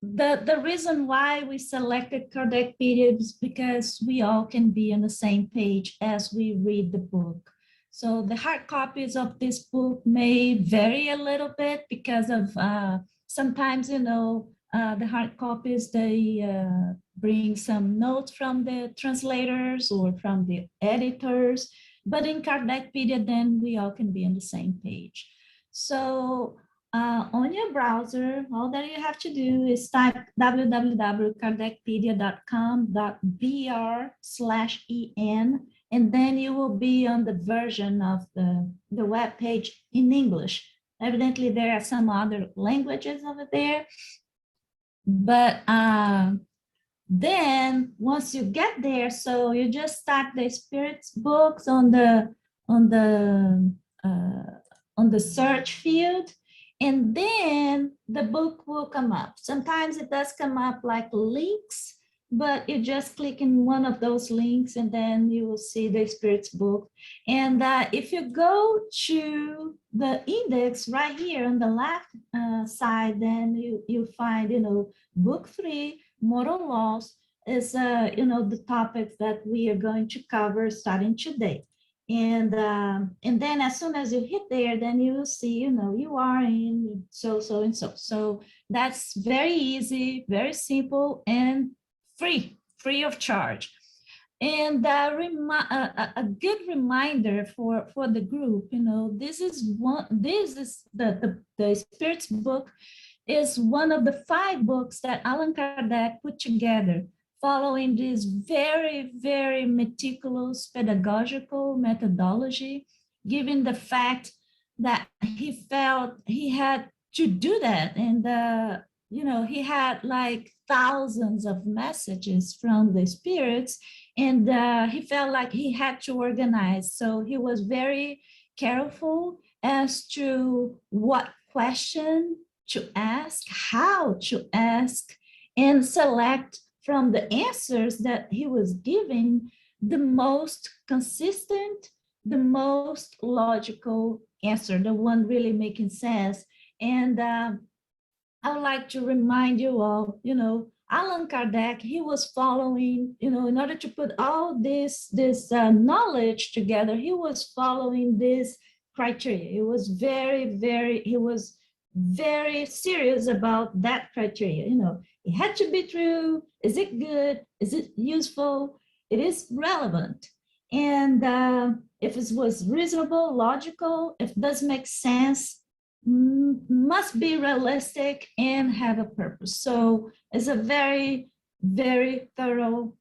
the reason why we selected Kardec is because we all can be on the same page as we read the book. So the hard copies of this book may vary a little bit because of sometimes, the hard copies, they bring some notes from the translators or from the editors. But in Kardecpedia, then we all can be on the same page. So on your browser, all that you have to do is type www.kardecpedia.com.br/en, and then you will be on the version of the web page in English. Evidently, there are some other languages over there, but then once you get there, so you just start the spirits books on the search field, and then the book will come up. Sometimes it does come up like links, but you just click in one of those links and then you will see the spirits book. And if you go to the index right here on the left side, then you find, book 3, Moral Laws, is, the topics that we are going to cover starting today. And then as soon as you hit there, then you will see, you are in so and so. So that's very easy, very simple, and free of charge. And a good reminder for the group, this is the Spirits book is one of the 5 books that Allan Kardec put together, following this very, very meticulous pedagogical methodology, given the fact that he felt he had to do that. And, he had like thousands of messages from the spirits, and he felt like he had to organize. So he was very careful as to what question to ask, how to ask, and select from the answers that he was giving the most consistent, the most logical answer, the one really making sense. And I would like to remind you all, Allan Kardec, he was following, in order to put all this knowledge together, he was following this criteria. He was very serious about that criteria. It had to be true. Is it good? Is it useful? It is relevant. And if it was reasonable, logical, if it does make sense, must be realistic and have a purpose. So it's a very, very thorough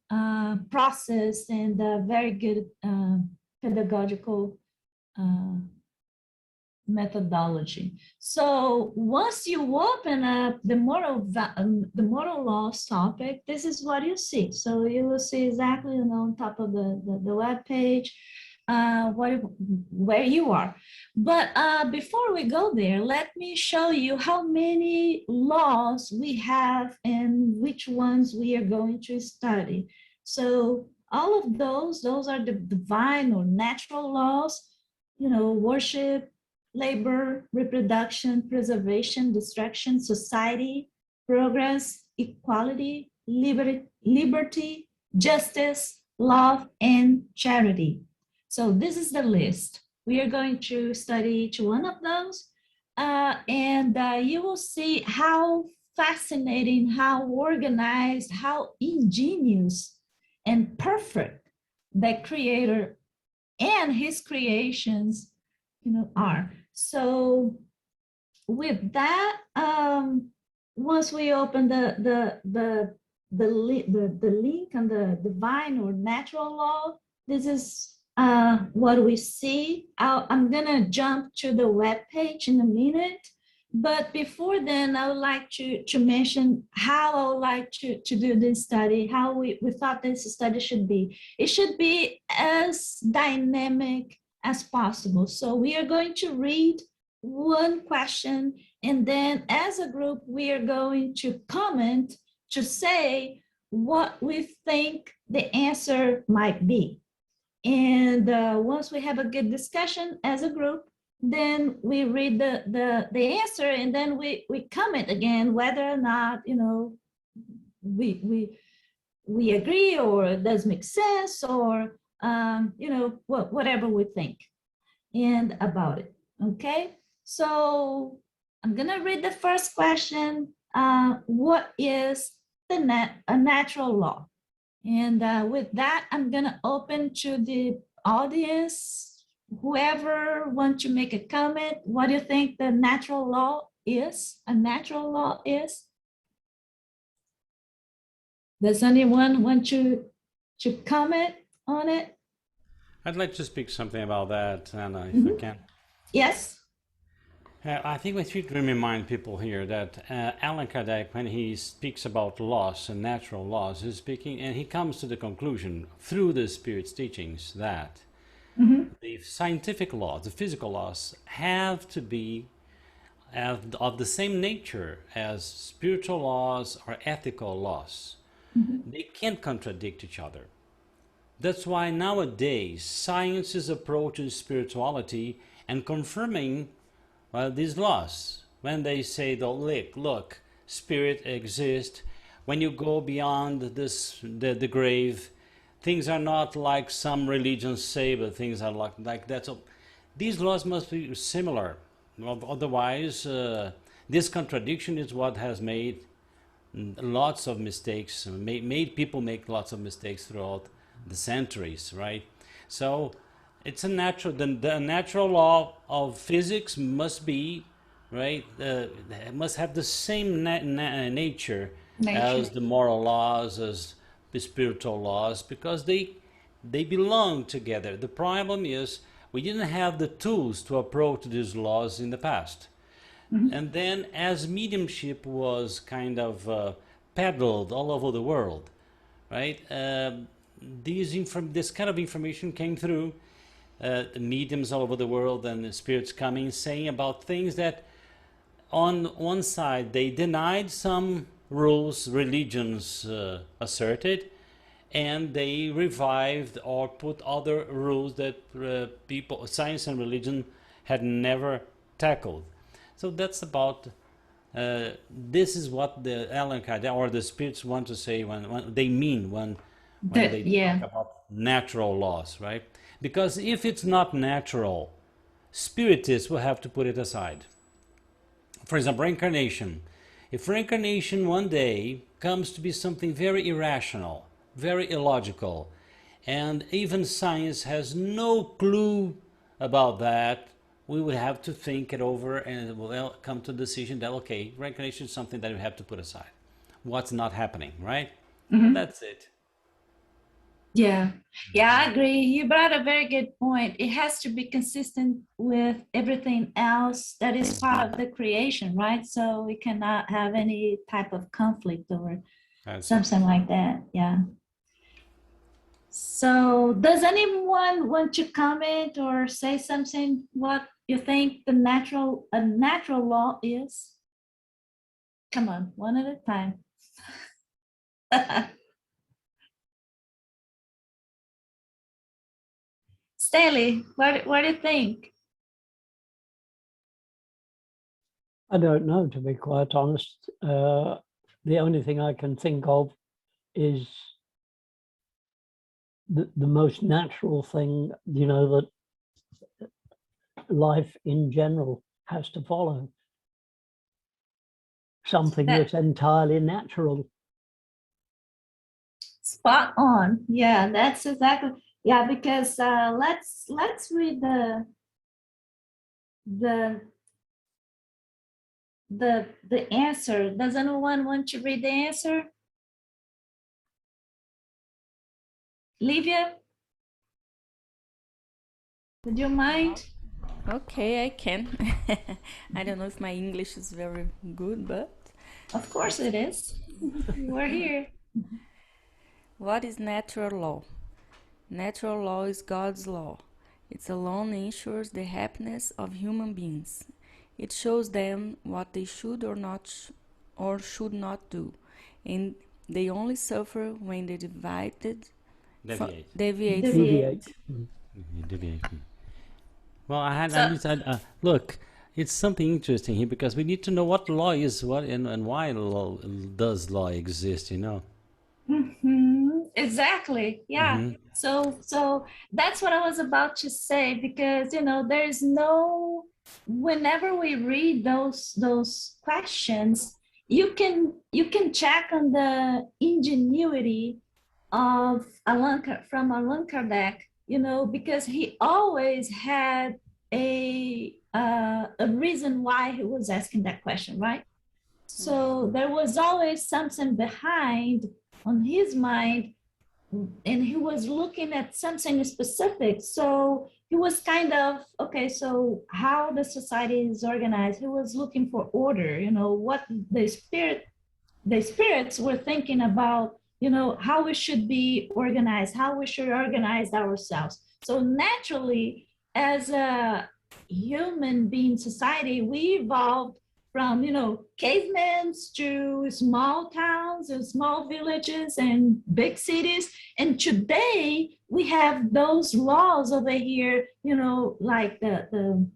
process and a very good pedagogical methodology. So once you open up the moral laws topic, this is what you see. So you will see exactly, on top of the web page, where you are. But before we go there, let me show you how many laws we have and which ones we are going to study. So all of those are the divine or natural laws, worship, labor, reproduction, preservation, destruction, society, progress, equality, liberty, justice, love, and charity. So this is the list. We are going to study each one of those, and you will see how fascinating, how organized, how ingenious and perfect the Creator and His creations, are. So with that, once we open the link on the divine or natural law, this is what we see. I'm gonna jump to the web page in a minute, but before then, I would like to mention how I would like to do this study, how we thought this study should be. It should be as dynamic as possible. So we are going to read one question, and then as a group, we are going to comment to say what we think the answer might be. And once we have a good discussion as a group, then we read the answer, and then we comment again whether or not, you know, we agree, or it does make sense, or you know, whatever we think and about it. Okay, so I'm gonna read the first question. What is a natural law? And with that, I'm gonna open to the audience. Whoever wants to make a comment, what do you think the natural law is? A natural law is? Does anyone want to comment on it? I'd like to speak something about that, Anna, if I can. Yes. I think we should remind people here that Allan Kardec, when he speaks about laws and natural laws, is speaking, and he comes to the conclusion through the Spirit's teachings that the scientific laws, the physical laws, have to be of the same nature as spiritual laws or ethical laws. They can't contradict each other. That's why nowadays science is approaching spirituality and confirming these laws. When they say, look, spirit exists. When you go beyond the grave, things are not like some religions say, but things are like that. So these laws must be similar. Otherwise, this contradiction is what has made lots of mistakes, made people make lots of mistakes throughout the centuries, right? So it's a natural, the natural law of physics must be, right, must have the same nature as the moral laws, as the spiritual laws, because they belong together. The problem is we didn't have the tools to approach these laws in the past. And then as mediumship was kind of peddled all over the world, right, this kind of information came through the mediums all over the world, and the spirits coming saying about things that on one side they denied some rules religions asserted, and they revived or put other rules that people, science and religion, had never tackled. So that's about this is what the Allan Kardec or the spirits want to say when they mean when they talk about natural laws, right? Because if it's not natural, spiritists will have to put it aside. For example, reincarnation. If reincarnation one day comes to be something very irrational, very illogical, and even science has no clue about that, we would have to think it over and we'll come to the decision that, okay, reincarnation is something that we have to put aside. What's not happening, right? That's it. Yeah, I agree. You brought a very good point. It has to be consistent with everything else that is part of the creation, right? So we cannot have any type of conflict or something like that. Yeah. So does anyone want to comment or say something what you think a natural law is? Come on, one at a time. Stanley, what do you think? I don't know, to be quite honest. The only thing I can think of is the most natural thing, you know, that life in general has to follow. Something that's entirely natural. Spot on. Yeah, that's exactly. Yeah, because let's read the answer. Does anyone want to read the answer? Livia, would you mind? Okay, I can. I don't know if my English is very good, but... Of course it is. We're here. What is natural law? Natural law is God's law. It alone ensures the happiness of human beings. It shows them what they should or should not do, and they only suffer when they deviate. Deviate. Well, So, look, it's something interesting here because we need to know what law is, what and why law, does law exist, you know? exactly. Yeah. Hmm. So that's what I was about to say, because there's no, whenever we read those questions, you can check on the ingenuity of from Allan Kardec, because he always had a reason why he was asking that question, right? So there was always something behind on his mind, and he was looking at something specific. So he was kind of, okay, so how the society is organized. He was looking for order, what the spirits were thinking about, how we should be organized, how we should organize ourselves. So naturally, as a human being society, we evolved from, cavemen to small towns and small villages and big cities. And today we have those laws over here, like the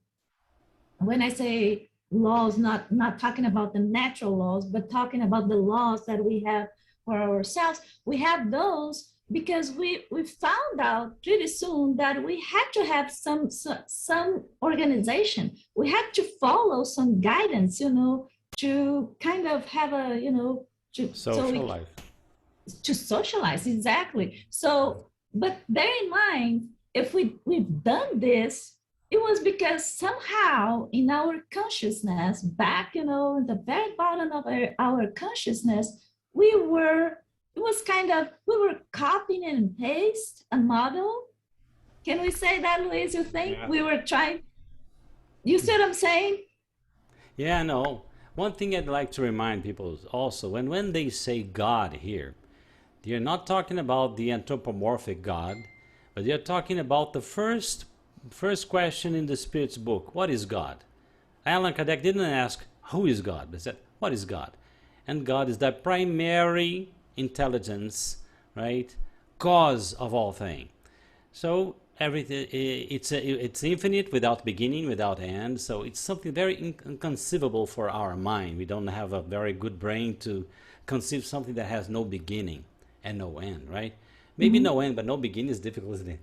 when I say laws, not talking about the natural laws, but talking about the laws that we have for ourselves. We have those because we found out pretty soon that we had to have some organization. We had to follow some guidance, to kind of have a, Social life. to socialize, exactly. So, but bear in mind, if we've done this, it was because somehow in our consciousness, back, in the very bottom of our consciousness, it was kind of, we were copying and paste a model. Can we say that, Luis? You think Yeah. we were trying? You see what I'm saying? Yeah, no. One thing I'd like to remind people is also when they say God here, they're not talking about the anthropomorphic God, but they're talking about the first question in the Spirit's book. What is God? Allan Kardec didn't ask who is God, but said what is God? And God is the primary intelligence, right? Cause of all things. So everything it's infinite, without beginning, without end. So it's something very inconceivable for our mind. We don't have a very good brain to conceive something that has no beginning and no end, right? Maybe no end, but no beginning is difficult, isn't it?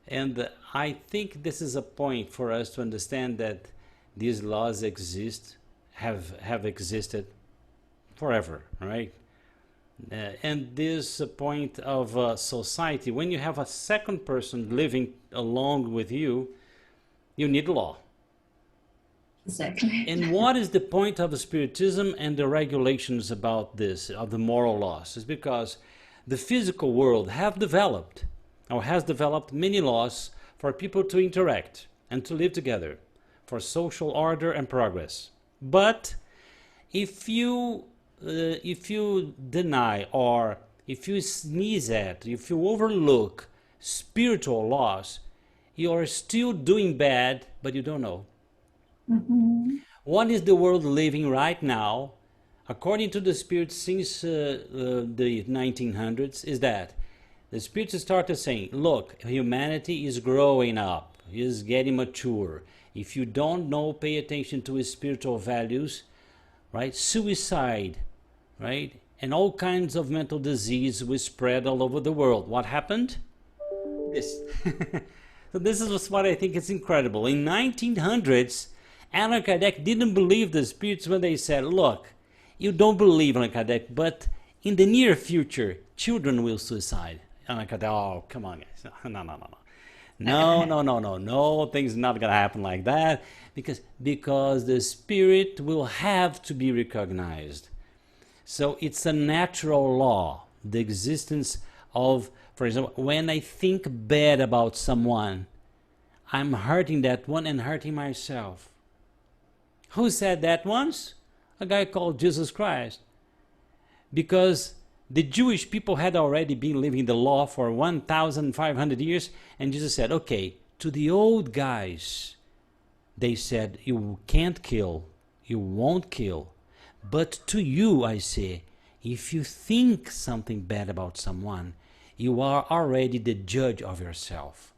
And I think this is a point for us to understand that these laws exist, have existed forever, right? And this point of society, when you have a second person living along with you, you need law. Exactly. And what is the point of Spiritism and the regulations about this, of the moral laws? Is because the physical world have developed, or has developed, many laws for people to interact and to live together, for social order and progress. But if you deny, or if you sneeze at, if you overlook spiritual laws, you are still doing bad, but you don't know. What is the world living right now, according to the Spirit, since the 1900s, is that the Spirit started saying, look, humanity is growing up, is getting mature. If you don't know, pay attention to his spiritual values, right? Suicide, right? And all kinds of mental disease will spread all over the world. What happened? This. So this is what I think is incredible. In 1900s, Allan Kardec didn't believe the spirits when they said, look, you don't believe Allan Kardec, but in the near future, children will suicide. Allan Kardec, oh, come on, guys. No, things not going to happen like that, because the spirit will have to be recognized. So it's a natural law, the existence of, for example, when I think bad about someone, I'm hurting that one and hurting myself. Who said that once? A guy called Jesus Christ. Because the Jewish people had already been living the law for 1,500 years, and Jesus said, okay, to the old guys, they said, you can't kill, you won't kill. But to you, I say, if you think something bad about someone, you are already the judge of yourself.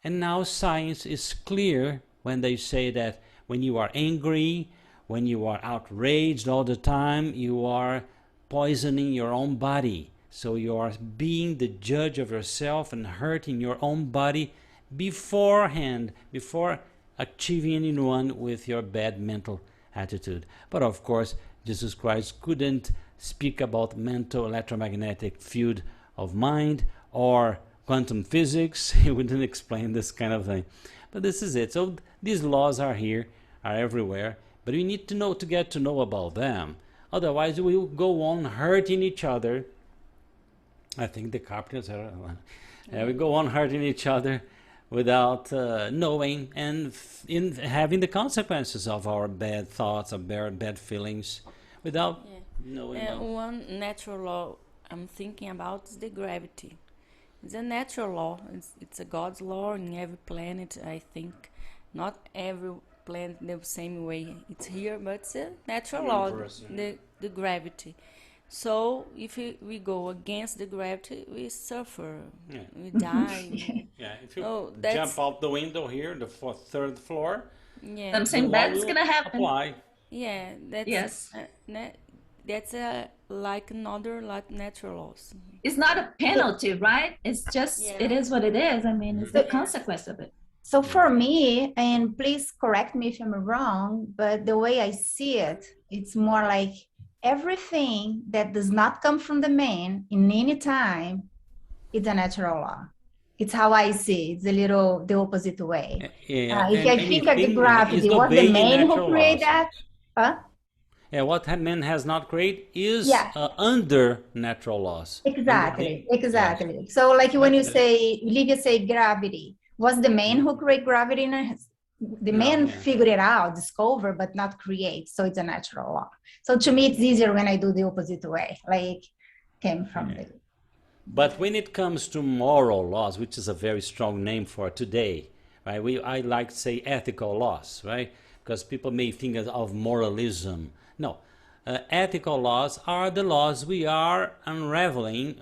And now science is clear when they say that when you are angry, when you are outraged all the time, you are poisoning your own body. So you are being the judge of yourself and hurting your own body beforehand, before achieving anyone with your bad mental attitude. But of course, Jesus Christ couldn't speak about mental electromagnetic field of mind or quantum physics. He wouldn't explain this kind of thing. But this is it. So these laws are here, are everywhere, but we need to know, to get to know about them. Otherwise, we will go on hurting each other. I think the carpenters are. We go on hurting each other without knowing and in having the consequences of our bad thoughts, of bad feelings, without knowing. One natural law I'm thinking about is the gravity. It's a natural law. It's a God's law in every planet. I think not every planet the same way it's here, but it's a natural law, the gravity. So if we go against the gravity, we suffer, we die. If you jump out the window here, the third floor, something bad's gonna happen. Apply. Yeah, that's that's like another natural laws. It's not a penalty, right? It's just it is what it is. I mean, it's the consequence of it. So for me, and please correct me if I'm wrong, but the way I see it, it's more like everything that does not come from the man in any time, it's a natural law. It's how I see it. It's the opposite way. If I think of the gravity, was the man who created that? What man has not created is under natural laws. Exactly. So like when you say, Olivia say gravity, was the man who created gravity? The man figured it out, discover, but not create. So it's a natural law. So to me, it's easier when I do the opposite way, like came from the... But when it comes to moral laws, which is a very strong name for today, right? I like to say ethical laws, right? Because people may think of moralism. No, ethical laws are the laws we are unraveling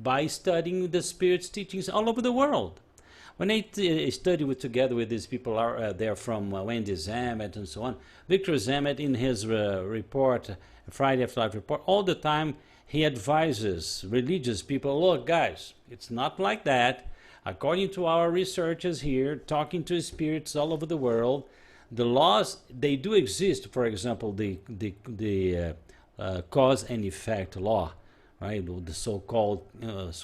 by studying the Spirit's teachings all over the world. When I study together with these people, they're from Wendy Zamet and so on. Victor Zamet, in his report, Friday After Life report, all the time he advises religious people, look guys, it's not like that. According to our researchers here, talking to spirits all over the world, the laws, they do exist. For example, the cause and effect law, right? The so-called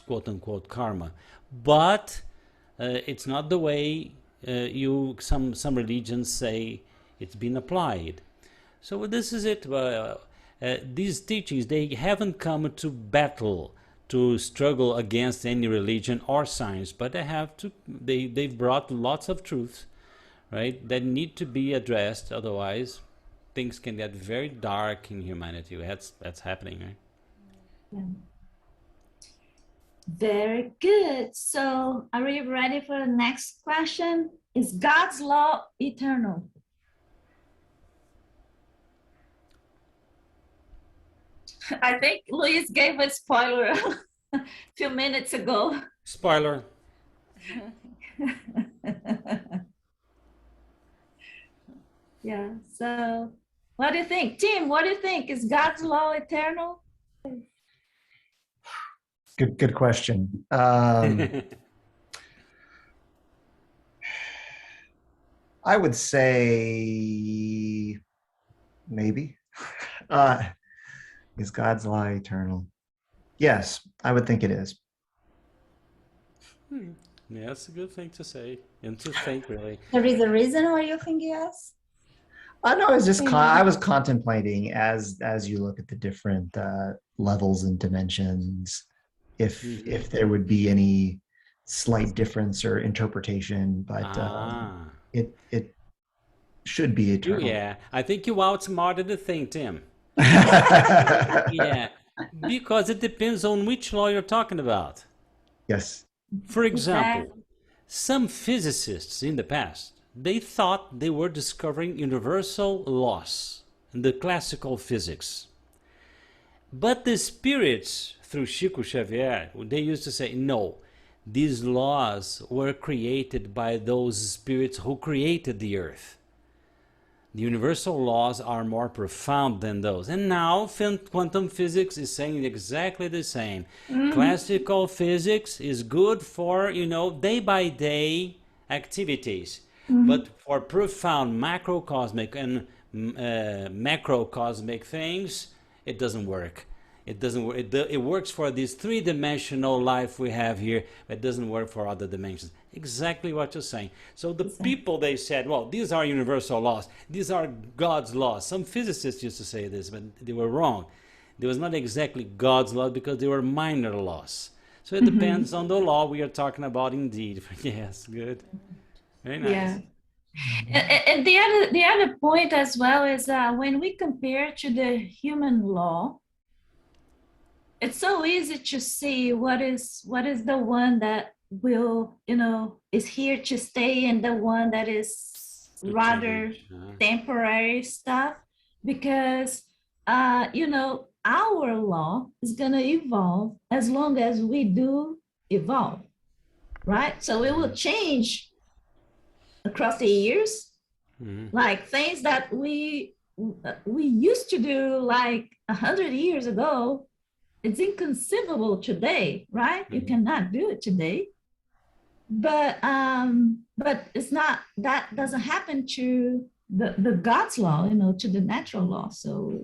quote-unquote karma. But it's not the way some religions say it's been applied. So this is it. These teachings, they haven't come to battle, to struggle against any religion or science, but they've brought lots of truths, right, that need to be addressed. Otherwise, things can get very dark in humanity. That's happening, right? Yeah. Very good. So are we ready for the next question? Is God's law eternal? I think Luis gave a spoiler a few minutes ago. Spoiler. Yeah, so what do you think? Tim, what do you think? Is God's law eternal? Good question. I would say maybe. Is God's law eternal? Yes, I would think it is. Yeah, that's a good thing to say and to think, really. There is a reason why you think yes? No, I was just I was contemplating as you look at the different levels and dimensions, if there would be any slight difference or interpretation, but it should be eternal. Yeah, I think you outsmarted the thing, Tim. Yeah, because it depends on which law you're talking about. Yes. For example, some physicists in the past, they thought they were discovering universal laws in the classical physics. But the spirits, through Chico Xavier, they used to say, no, these laws were created by those spirits who created the earth. The universal laws are more profound than those. And now quantum physics is saying exactly the same. Classical physics is good for, day-by-day activities. But for profound macrocosmic and macrocosmic things, it doesn't work. It doesn't work. It works for this three-dimensional life we have here, but it doesn't work for other dimensions. Exactly what you're saying. So the people, they said, well, these are universal laws. These are God's laws. Some physicists used to say this, but they were wrong. They was not exactly God's laws because they were minor laws. So it depends on the law we are talking about indeed. Yes, good. Very nice. Yeah. And the other point as well is when we compare to the human law, it's so easy to see what is the one that will, is here to stay and the one that is rather temporary stuff, because, our law is going to evolve as long as we do evolve, right? So it will change across the years, like things that we used to do like 100 years ago. It's inconceivable today, right? You cannot do it today. But it's not, that doesn't happen to the God's law, to the natural law. So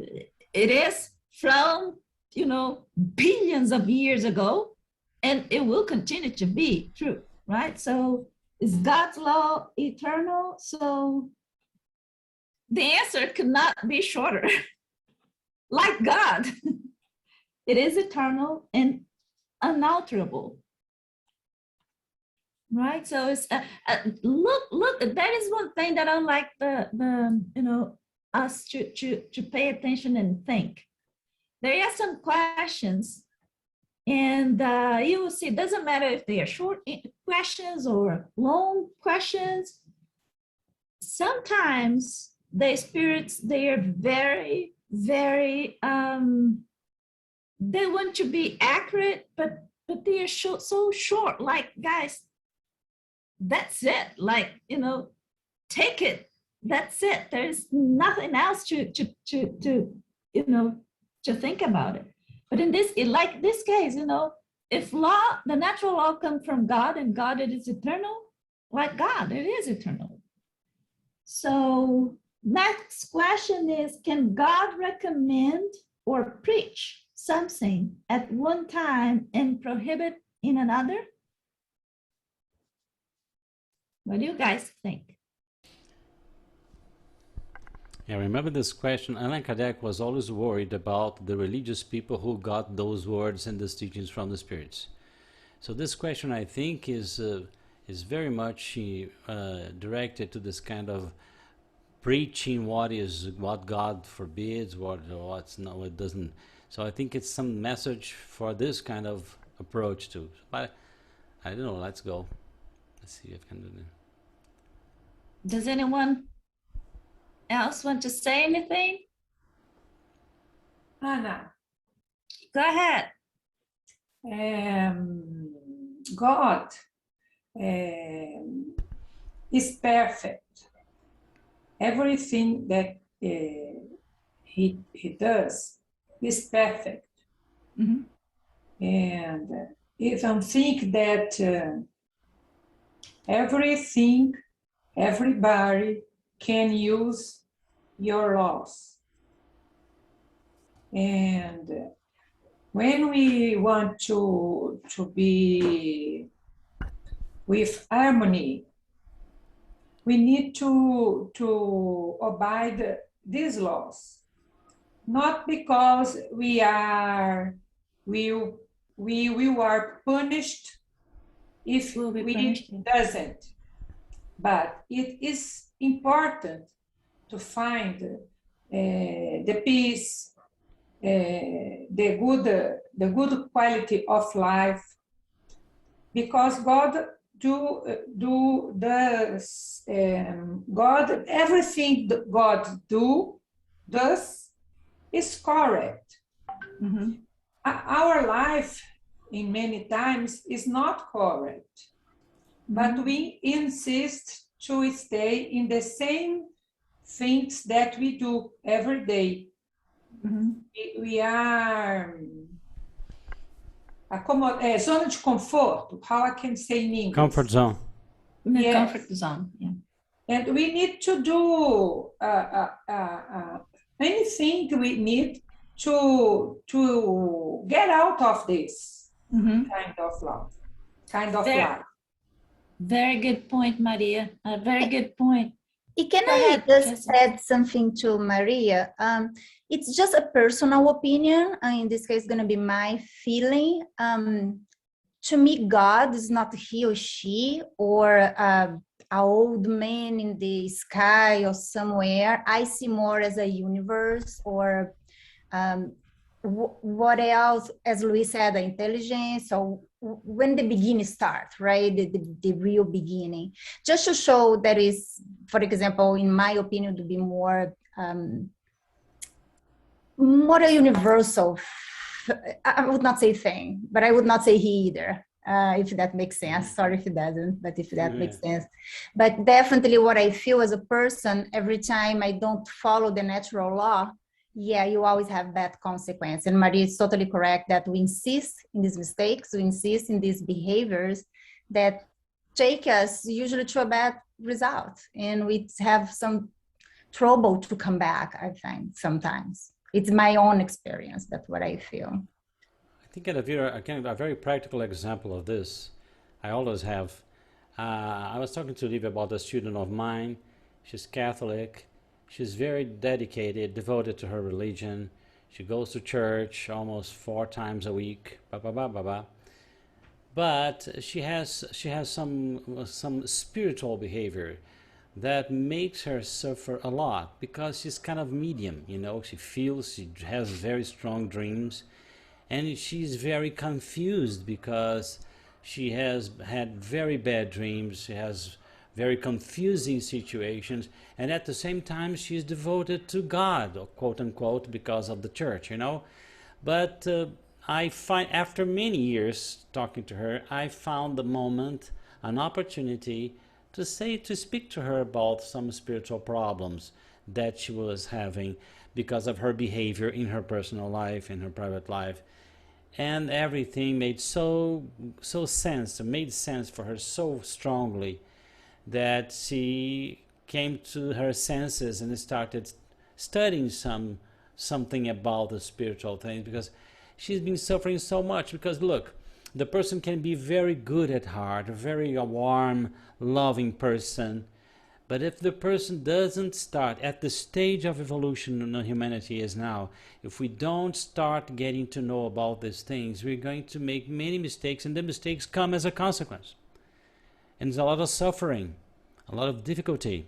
it is from, billions of years ago, and it will continue to be true, right? So is God's law eternal? So the answer could not be shorter. Like God. It is eternal and unalterable, right? So it's look. That is one thing that I like us to pay attention and think. There are some questions, and you will see. It doesn't matter if they are short questions or long questions. Sometimes the spirits, they are very, very. They want to be accurate, but they are so short. Like, guys, that's it. Like, take it. That's it. There's nothing else to think about it. But in this case, if the natural law comes from God, and God, it is eternal, like God, it is eternal. So next question is, can God recommend or preach something at one time and prohibit in another? What do you guys think? Yeah, remember this question. Allan Kardec was always worried about the religious people who got those words and these teachings from the spirits. So this question, I think, is very much directed to this kind of preaching what God forbids, what's not, what doesn't. So I think it's some message for this kind of approach too. But I don't know, let's go. Let's see if I can do that. Does anyone else want to say anything? Anna. Go ahead. God is perfect. Everything that he does is perfect. And even think that everybody can use your laws. And when we want to be with harmony, we need to abide these laws. Not because we are punished if we doesn't, but it is important to find the peace, the good quality of life, because God God, everything that God does is correct. Our life in many times is not correct. But we insist to stay in the same things that we do every day. We are zona de conforto, how I can say in English. Comfort zone. In the Yes. comfort zone, yeah. And we need to do anything we need to get out of this kind of life. Very good point, Maria. A very good point. Can Go I ahead, just Jessie. add something to Maria? It's just a personal opinion. In this case, it's going to be my feeling. To me, God is not he or she or an old man in the sky or somewhere. I see more as a universe or what else, as Luis said, the intelligence. So when the beginning starts, right? The real beginning. Just to show that is, for example, in my opinion, to be more a universal, I would not say thing, but I would not say he either, if that makes sense. Sorry if it doesn't, but if that makes sense. But definitely what I feel as a person, every time I don't follow the natural law, yeah, you always have bad consequence. And Maria is totally correct that we insist in these mistakes, we insist in these behaviors that take us usually to a bad result. And we have some trouble to come back, I think, sometimes. It's my own experience. That's what I feel. I think a very practical example of this, I always have. I was talking to Liv about a student of mine. She's Catholic. She's very dedicated, devoted to her religion. She goes to church almost 4 times a week. But she has some spiritual behavior that makes her suffer a lot because she's kind of medium, you know. She has very strong dreams, and she's very confused because she has had very bad dreams. She has very confusing situations, and at the same time she's devoted to God, or quote unquote, because of the church, you know. But I find, after many years talking to her, I found the moment, an opportunity to speak to her about some spiritual problems that she was having because of her behavior in her personal life, in her private life. And everything made made sense for her so strongly that she came to her senses and started studying something about the spiritual things, because she's been suffering so much. Because look, the person can be very good at heart, a very warm, loving person, but if the person doesn't start at the stage of evolution in humanity is now, if we don't start getting to know about these things, we're going to make many mistakes, and the mistakes come as a consequence. And there's a lot of suffering, a lot of difficulty.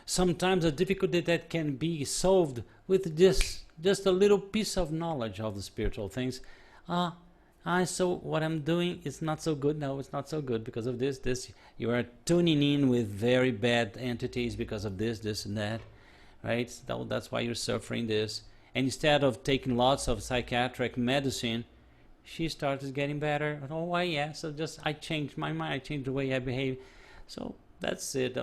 Sometimes a difficulty that can be solved with just a little piece of knowledge of the spiritual things. So what I'm doing is not so good. No, it's not so good because of this. You are tuning in with very bad entities because of this, and that, right? That's why you're suffering this. And instead of taking lots of psychiatric medicine, she started getting better. Oh, why? Yeah. So I changed my mind. I changed the way I behave. So that's it.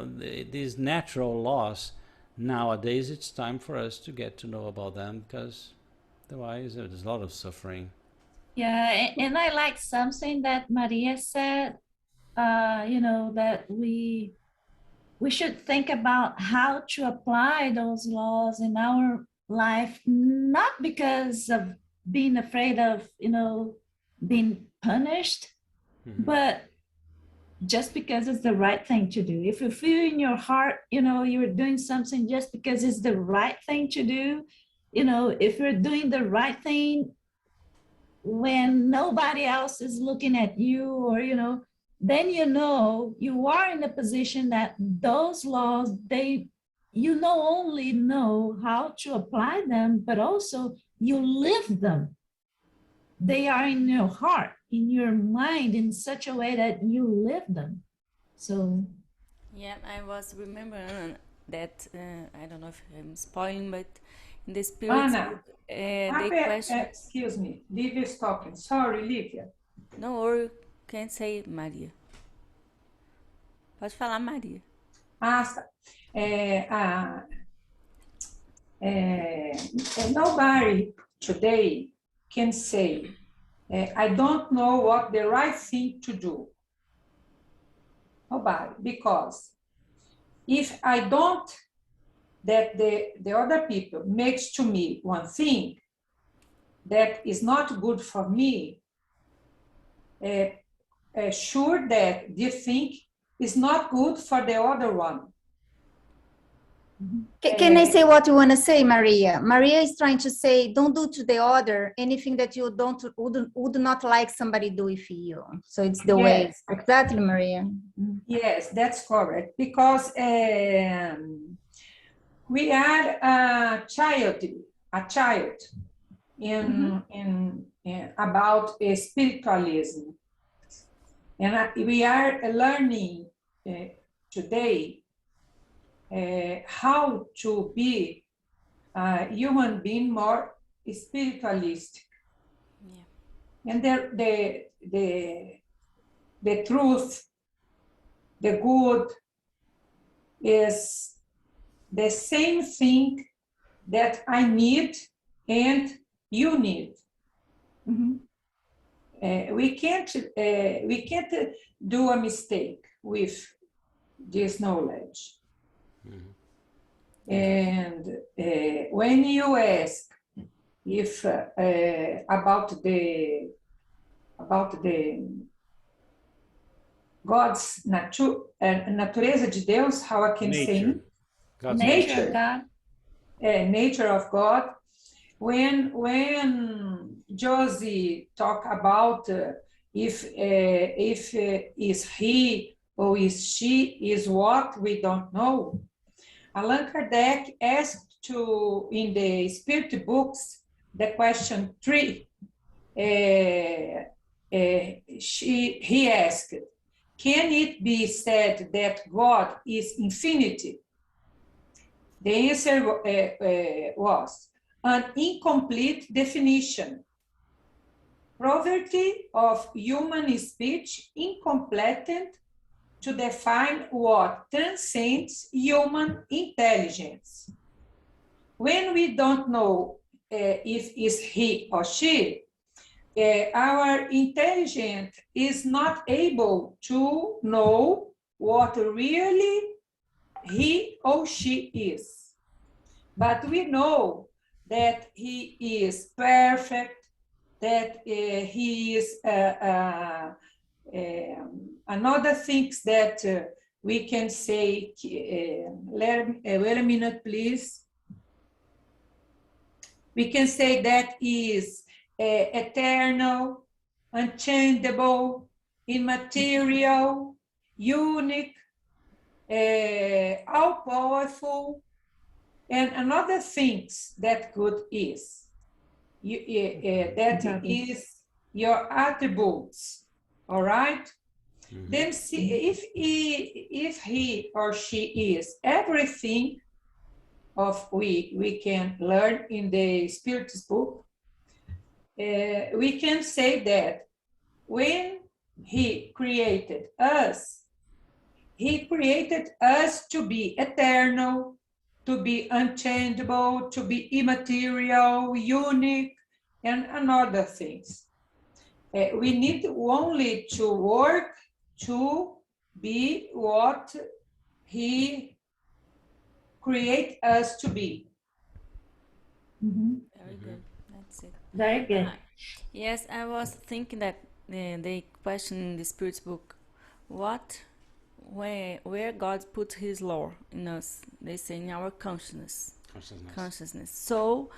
These natural laws, nowadays, it's time for us to get to know about them, because otherwise there's a lot of suffering. Yeah, and I like something that Maria said, that we should think about how to apply those laws in our life, not because of being afraid of, being punished, but just because it's the right thing to do. If you feel in your heart, you're doing something just because it's the right thing to do, if you're doing the right thing when nobody else is looking at you, or, then you are in a position that those laws, you not only know how to apply them, but also you live them. They are in your heart, in your mind, in such a way that you live them. So yeah, I was remembering that, I don't know if I'm spoiling, but In the spirits Anna, book, they question. excuse me, Livia is talking. Sorry, Livia. No, or you can say Maria. Pode falar, Maria. Nobody today can say, I don't know what the right thing to do. Nobody, because if I don't, that the other people makes to me one thing that is not good for me, sure that this thing is not good for the other one. Can I say what you want to say, Maria? Maria is trying to say, don't do to the other anything that you would not like somebody do with you. So it's the way. Yes. Exactly, Maria. Yes, that's correct. Because we are a child in about spiritualism, and we are learning today how to be a human being more spiritualistic. Yeah. And the truth, the good, is the same thing that I need and you need. We can't do a mistake with this knowledge. And when you ask if about the God's natureza de Deus, how I can say God's Nature of God. nature of God. When Josie talk about if is he or is she is what we don't know, Allan Kardec asked to in the spirit books the question 3. He asked, can it be said that God is infinity? The answer was an incomplete definition. Poverty of human speech incomplete to define what transcends human intelligence. When we don't know if it's he or she, our intelligence is not able to know what really he or she is. But we know that he is perfect, that he is another things that we can say, wait a minute, please. We can say that is eternal, unchangeable, immaterial, unique, all-powerful, and another things that good is. That is your attributes, all right? Then see if he or she is everything of we can learn in the Spirit's book, we can say that when he created us to be eternal, to be unchangeable, to be immaterial, unique, and another things. We need only to work to be what he create us to be. Very good. That's it. Very good. Yes, I was thinking that they question in the Spirit's book, where God put His law in us. They say in our consciousness. So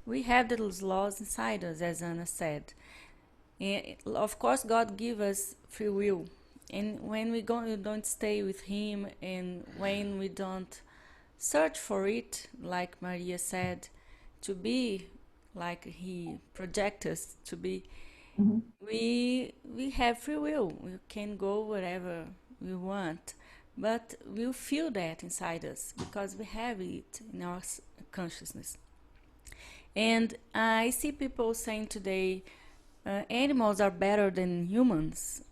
we have those laws inside us, as Anna said. And of course, God gives us free will, and when we don't stay with Him, and when we don't search for it, like Maria said, to be like He projects us to be, we have free will. We can go wherever we want, but we'll feel that inside us because we have it in our consciousness. And I see people saying today, animals are better than humans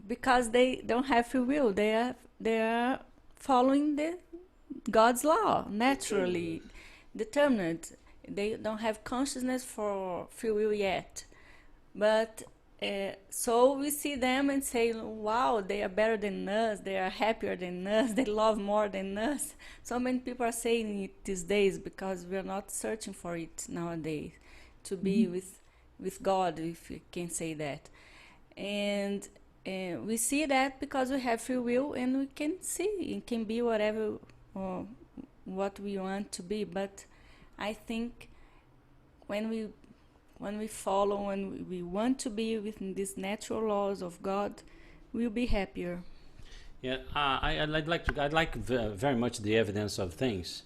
because they don't have free will. They are following God's law, naturally determined. They don't have consciousness for free will yet. But so we see them and say, wow, they are better than us, they are happier than us, they love more than us. So many people are saying it these days because we are not searching for it nowadays, to be with God, if you can say that. And we see that because we have free will, and we can see, it can be whatever or what we want to be. But I think when we follow and we want to be within these natural laws of God, we'll be happier. Yeah, I'd like very much the evidence of things.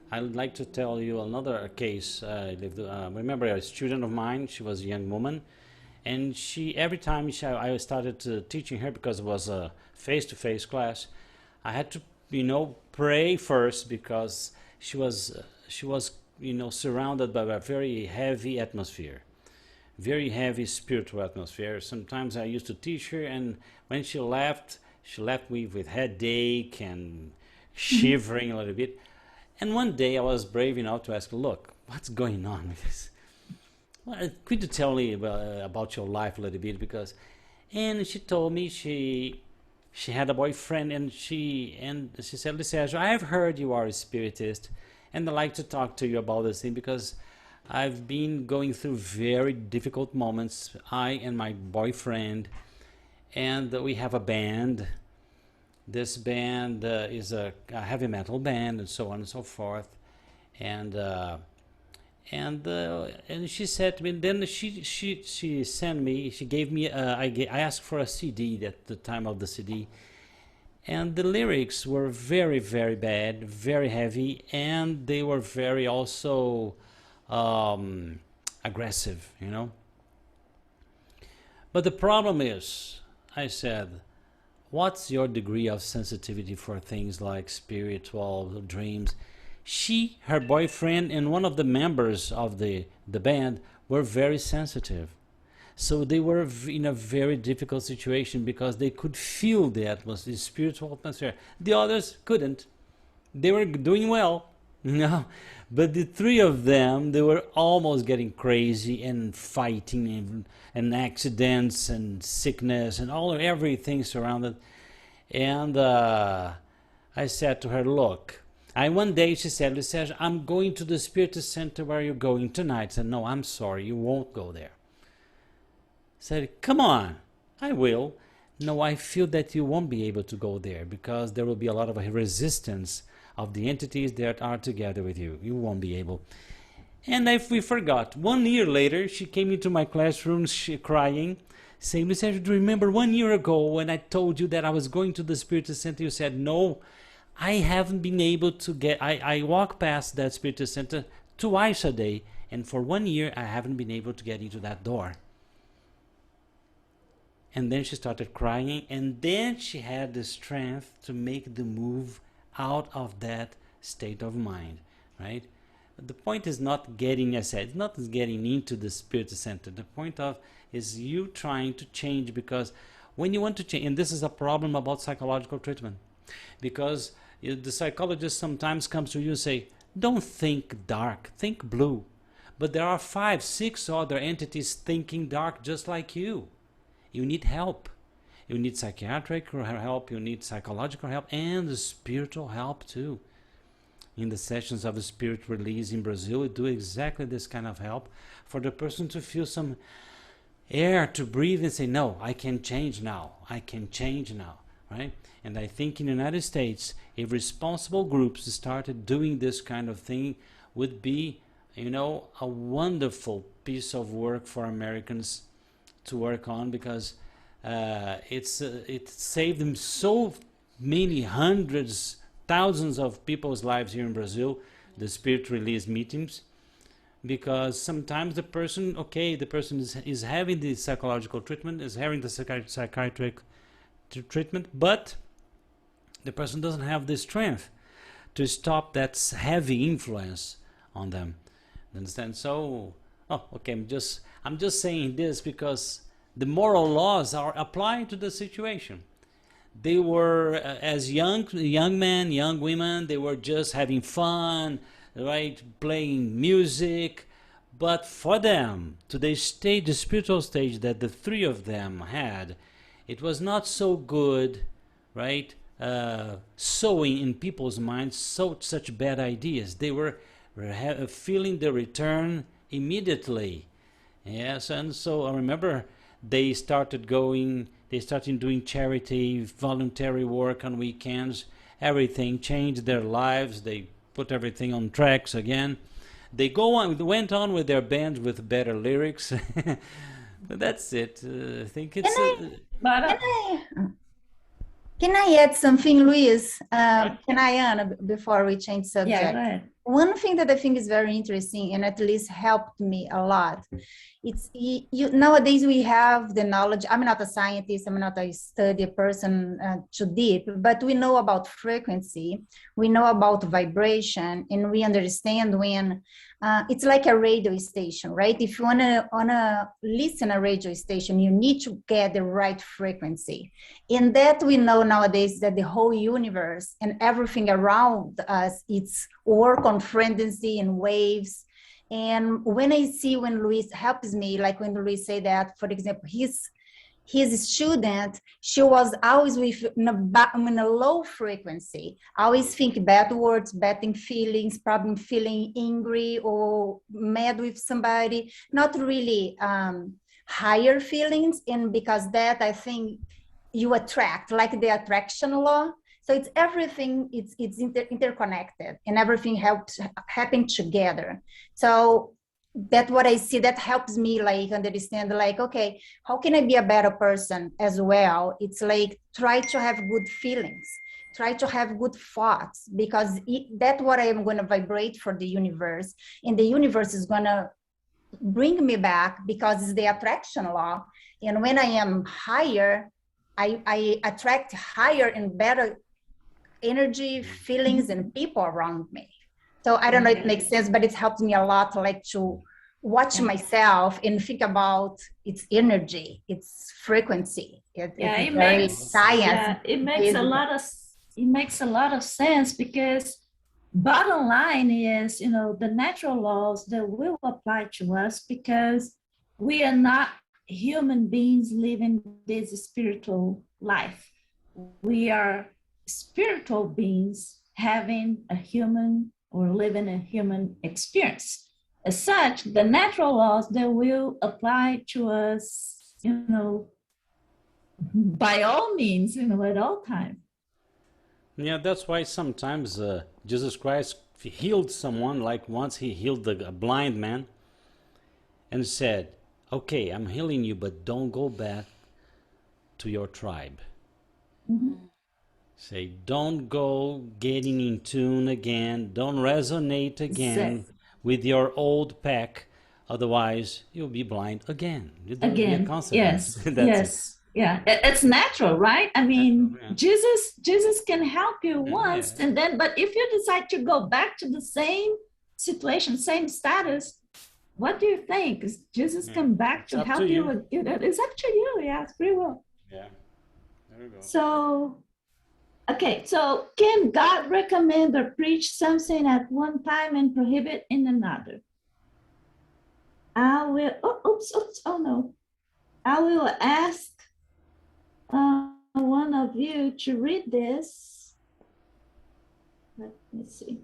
I'd like to tell you another case. Remember a student of mine, she was a young woman, and every time I started teaching her, because it was a face-to-face class, I had to, pray first, because she was surrounded by a very heavy atmosphere, very heavy spiritual atmosphere. Sometimes I used to teach her, and when she left me with headache and shivering a little bit. And one day I was brave enough to ask her, look, what's going on with this? Well, could you tell me about your life a little bit? And she told me she had a boyfriend, and she said, Sergio, I have heard you are a spiritist, and I'd like to talk to you about this thing, because I've been going through very difficult moments, I and my boyfriend, and we have a band. This band is a heavy metal band, and so on and so forth. And she said to me, then she sent me, she gave me, I asked for a CD at the time of the CD. And the lyrics were very, very bad, very heavy, and they were very also aggressive, But the problem is, I said, what's your degree of sensitivity for things like spiritual dreams? Her boyfriend, and one of the members of the band were very sensitive. So they were in a very difficult situation, because they could feel the atmosphere, the spiritual atmosphere. The others couldn't. They were doing well, But the three of them, they were almost getting crazy and fighting and accidents and sickness and everything surrounded. And I said to her, look, one day she said, I'm going to the Spirit Center. Where are you going tonight? I said, no, I'm sorry, you won't go there. I said, come on, I will. No, I feel that you won't be able to go there, because there will be a lot of resistance of the entities that are together with you. You won't be able. And if we forgot, 1 year later, she came into my classroom crying, saying, do you remember 1 year ago when I told you that I was going to the Spirit Center? You said, no, I haven't been able to get, I walk past that Spirit Center twice a day, and for 1 year, I haven't been able to get into that door. And then she started crying, and then she had the strength to make the move out of that state of mind, right? The point is not getting, as I said, it's not getting into the Spirit Center. The point is you trying to change, because when you want to change, and this is a problem about psychological treatment, because the psychologist sometimes comes to you and say, don't think dark, think blue. But there are 5, 6 other entities thinking dark just like you. You need help. You need psychiatric help, you need psychological help, and spiritual help too. In the sessions of spirit release in Brazil, we do exactly this kind of help for the person to feel some air to breathe and say, no, I can change now. I can change now, right? And I think in the United States, if responsible groups started doing this kind of thing, would be, a wonderful piece of work for Americans to work on, because it saved them so many hundreds, thousands of people's lives here in Brazil, the spirit release meetings, because sometimes the person is having the psychological treatment, is having the psychiatric treatment, but the person doesn't have the strength to stop that heavy influence on them. Understand? So, oh, okay. I'm just saying this because the moral laws are applied to the situation. They were as young men, young women. They were just having fun, right? Playing music. But for them, to the stage, the spiritual stage that the three of them had, it was not so good, right? Sowing in people's minds such bad ideas. They were feeling the return immediately. Yes, and so I remember they started doing charity, voluntary work on weekends. Everything changed their lives. They put everything on tracks again. They went on with their bands with better lyrics. But that's it. I think it's. Can I add something, Luis? Can I, Anna, before we change subject? Yeah, go ahead. One thing that I think is very interesting and at least helped me a lot, it's nowadays we have the knowledge. I'm not a scientist, I'm not a study person too deep, but we know about frequency, we know about vibration, and we understand when it's like a radio station, right? If you wanna listen a radio station, you need to get the right frequency. In that we know nowadays that the whole universe and everything around us, it's work on frequency and waves. And when Luis helps me, like when Luis say that, for example, his student, she was always in a low frequency, always think bad words, bad feelings, probably feeling angry or mad with somebody, not really higher feelings. And because that, I think you attract, like the attraction law. So it's everything, it's interconnected, and everything happen together. So that's what I see, that helps me like understand, like, okay, how can I be a better person as well? It's like, try to have good feelings, try to have good thoughts, because that's what I am going to vibrate for the universe. And the universe is going to bring me back, because it's the attraction law. And when I am higher, I attract higher and better energy, feelings, and people around me. So I don't know if it makes sense, but it helps me a lot, like to watch myself and think about its energy, its frequency. It makes a lot of sense, because bottom line is, the natural laws that will apply to us, because we are not human beings living this spiritual life. We are spiritual beings having a human or living a human experience. As such, the natural laws that will apply to us, by all means, at all times. Yeah, that's why sometimes Jesus Christ healed someone, like once he healed a blind man and said, okay, I'm healing you, but don't go back to your tribe. Mm-hmm. Say, don't go getting in tune again. Don't resonate again with your old pack. Otherwise, you'll be blind again. Again, yes, yes. Yeah, it's natural, right? I mean, Jesus can help you once, and then, but if you decide to go back to the same situation, same status, what do you think? Is Jesus come back to help you? It's up to you. Yeah, free will. Yeah, there we go. So, okay, so can God recommend or preach something at one time and prohibit in another? I will, I will ask one of you to read this. Let me see.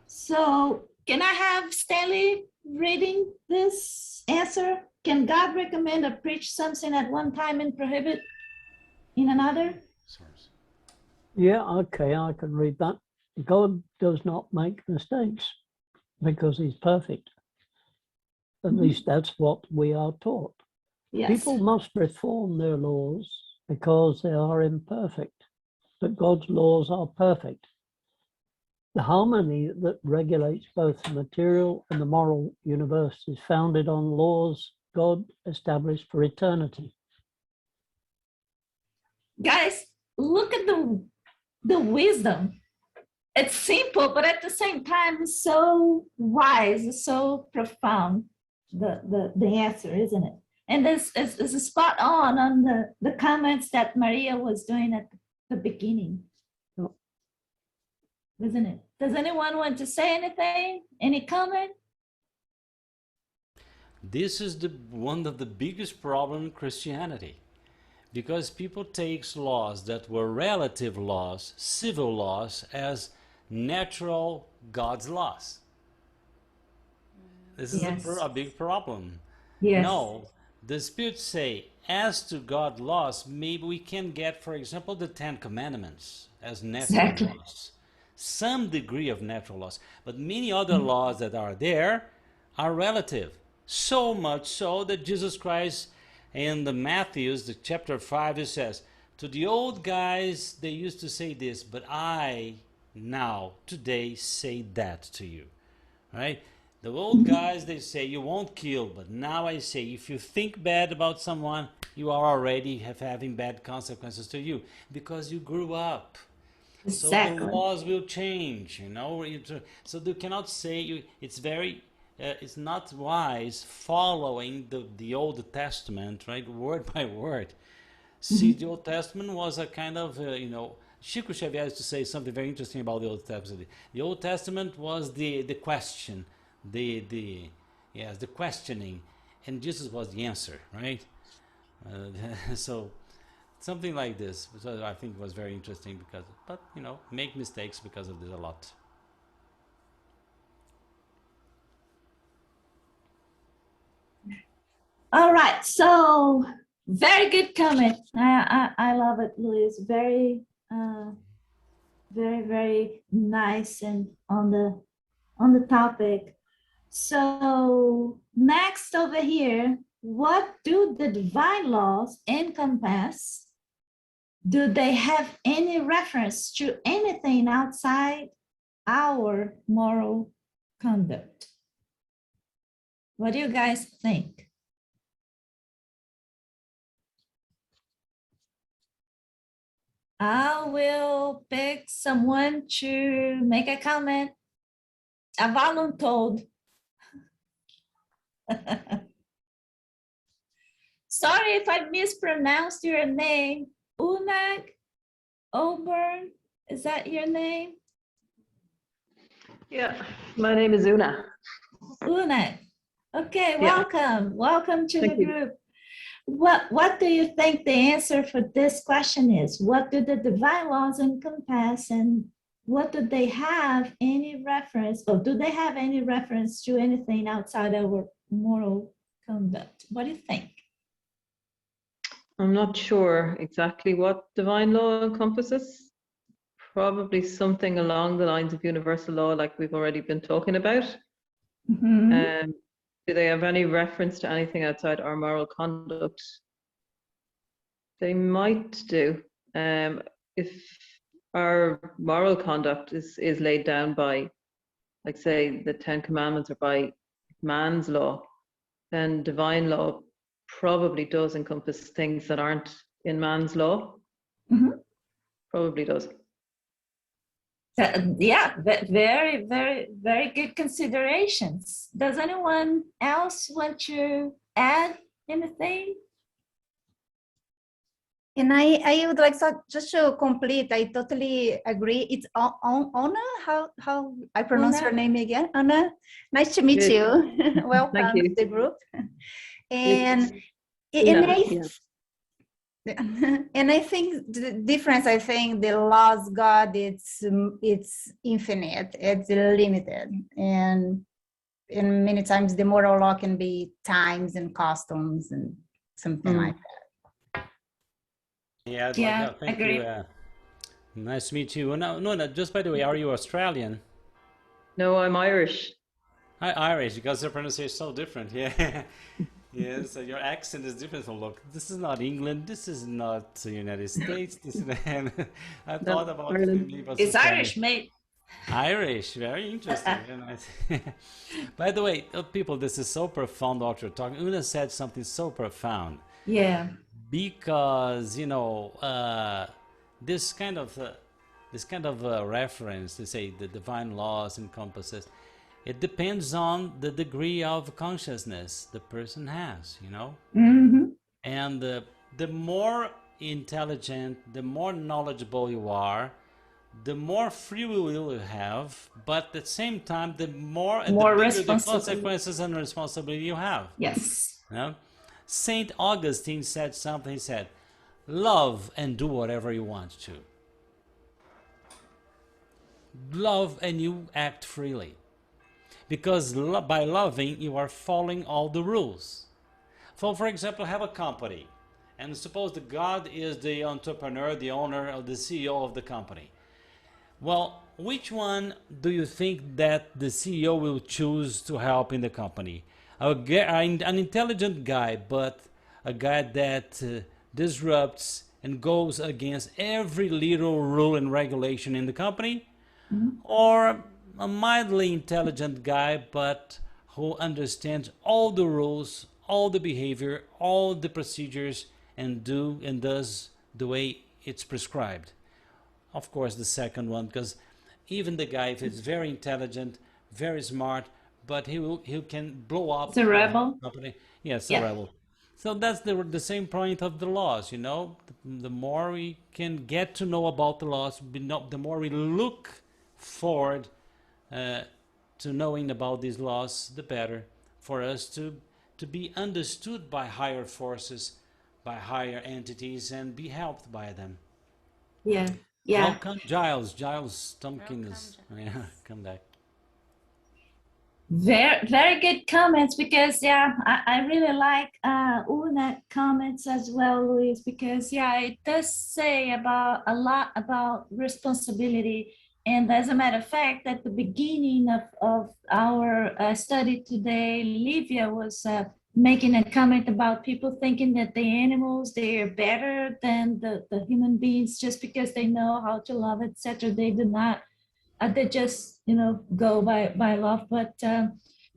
So can I have Stanley reading this answer? Can God recommend or preach something at one time and prohibit in another? Yeah, okay, I can read that. God does not make mistakes because he's perfect. At least that's what we are taught. Yes. People must reform their laws because they are imperfect, but God's laws are perfect. The harmony that regulates both the material and the moral universe is founded on laws God established for eternity. Guys, look at the wisdom it's simple, but at the same time, it's so wise, so profound, the answer, isn't it? And this is spot on the comments that Maria was doing at the beginning, isn't it? Does anyone want to say anything? Any comment? This is one of the biggest problems in Christianity, because people take laws that were relative laws, civil laws, as natural God's laws. This is Yes. a big problem. Yes. No, the Spirit say, as to God laws, maybe we can get, for example, the Ten Commandments as natural Exactly. laws. Some degree of natural laws. But many other laws that are there are relative. So much so that Jesus Christ in the Matthew, the chapter 5, it says, to the old guys, they used to say this, but I now, today, say that to you. Right? The old guys, they say, you won't kill, but now I say, if you think bad about someone, you are already having bad consequences to you, because you grew up. Exactly. So the laws will change, you know. So you cannot say, it's very, it's not wise following the Old Testament, right, word by word. See, the Old Testament was a kind of, you know, Chico Xavier used to say something very interesting about the Old Testament. The Old Testament was the question, the questioning, and Jesus was the answer, right? So something like this, which I think was very interesting, but you know, make mistakes because of this a lot. All right, so very good comment. I love it, Luis. Very, very nice and on the topic. So next over here, what do the divine laws encompass? Do they have any reference to anything outside our moral conduct? What do you guys think? I will pick someone to make a comment. A voluntold. Sorry if I mispronounced your name. Unag Oburn, is that your name? Yeah, my name is Una. Unag. Okay, Yeah. welcome. Welcome to Thank the you. group. What do you think the answer for this question is? What do the divine laws encompass, and what do they have any reference, or do they have any reference to anything outside our moral conduct? What do you think? I'm not sure exactly what divine law encompasses. Probably something along the lines of universal law, like we've already been talking about. Mhm. Do they have any reference to anything outside our moral conduct? They might do. If our moral conduct is laid down by, like say, the Ten Commandments or by man's law, then divine law probably does encompass things that aren't in man's law. Mhm. Probably does. Yeah, very good considerations. Does anyone else want to add anything? And I would like just to complete, I totally agree. It's Anna, how I pronounce your Anna? name again? Anna, nice to meet Good. you. Welcome to you. the group. And, It's and Una, I yeah. and I think the difference, I think the laws God, it's infinite, it's limited, and many times the moral law can be times and customs and something like that. Yeah, Yeah, thank agree. you. Nice to meet you. No, just by the way, are you Australian? No, I'm Irish. Irish, because your pronunciation is so different. Yeah. Yes, your accent is different. So look, this is not England. This is not the United States. This is, I thought about Ireland. maybe it was It's Spanish. Irish, mate. Irish, very interesting. Very nice. By the way, people, this is so profound what you're talking. Una said something so profound, Yeah. because you know this kind of this kind of reference to say the divine laws encompasses, it depends on the degree of consciousness the person has, you know. And the more intelligent, the more knowledgeable you are, the more free will you have, but at the same time, the more the bigger the consequences and responsibility you have. Yes. You know? Saint Augustine said something. He said, "Love and do whatever you want to. Love and you act freely, because by loving you are following all the rules." So, for example, have a company, and suppose that God is the entrepreneur, the owner, or the CEO of the company. Well, which one do you think that the CEO will choose to help in the company? An intelligent guy, but a guy that disrupts and goes against every little rule and regulation in the company? Or a mildly intelligent guy, but who understands all the rules, all the behavior, all the procedures, and does the way it's prescribed? Of course, the second one, because even the guy, if it's very intelligent, very smart, but he can blow up It's a rebel. company. Yes, a rebel. So that's the same point of the laws, you know. The more we can get to know about the laws, the more we look forward to knowing about these laws, the better for us to be understood by higher forces, by higher entities, and be helped by them. Yeah. Yeah. Welcome, Giles Tompkins. Come back. Very good comments, because I really like Una comments as well, Luis, because it does say a lot about responsibility. And as a matter of fact, at the beginning of our study today, Livia was making a comment about people thinking that the animals, they are better than the human beings just because they know how to love, etc. They do not, they just, go by love. But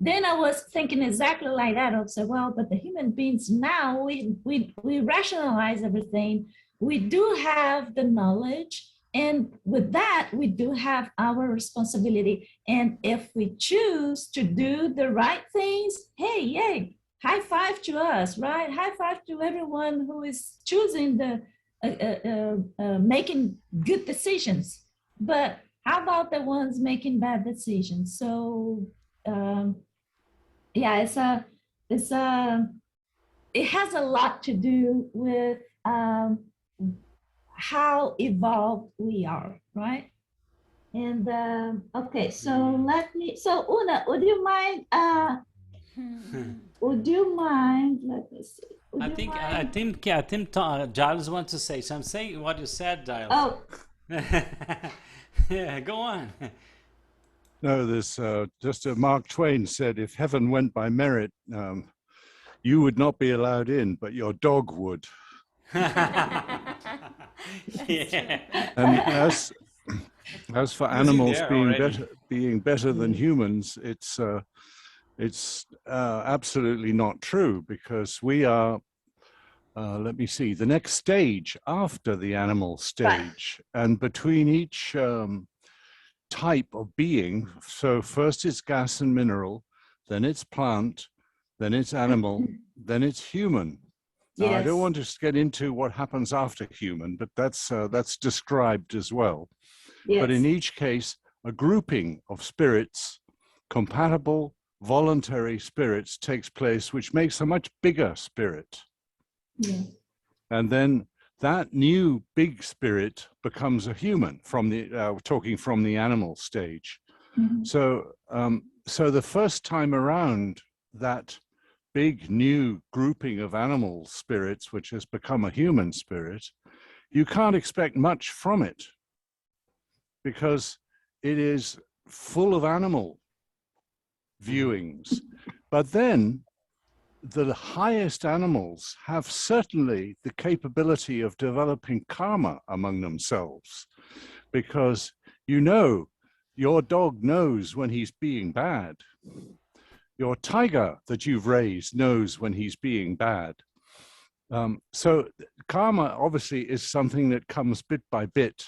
then I was thinking exactly like that. I said, well, but the human beings now, we rationalize everything. We do have the knowledge. And with that, we do have our responsibility. And if we choose to do the right things, hey, yay, high five to us, right? High five to everyone who is choosing making good decisions. But how about the ones making bad decisions? So it has a lot to do with how evolved we are, right? And okay, so Una, would you mind? Let me see. I think Giles wants to say something. Say what you said, Giles. Oh. Yeah, go on. No, there's just Mark Twain said, if heaven went by merit, you would not be allowed in, but your dog would. Yeah. And as for animals being better than humans, it's absolutely not true, because we are, let me see, the next stage after the animal stage, and between each type of being. So first it's gas and mineral, then it's plant, then it's animal, then it's human. Yes. I don't want to get into what happens after human, but that's described as well. Yes. But in each case, a grouping of spirits, compatible, voluntary spirits, takes place, which makes a much bigger spirit. Yeah. And then that new big spirit becomes a human, from the talking from the animal stage. Mm-hmm. So the first time around, that big new grouping of animal spirits, which has become a human spirit, you can't expect much from it, because it is full of animal viewings. But then the highest animals have certainly the capability of developing karma among themselves, because your dog knows when he's being bad. Your tiger that you've raised knows when he's being bad. So karma obviously is something that comes bit by bit,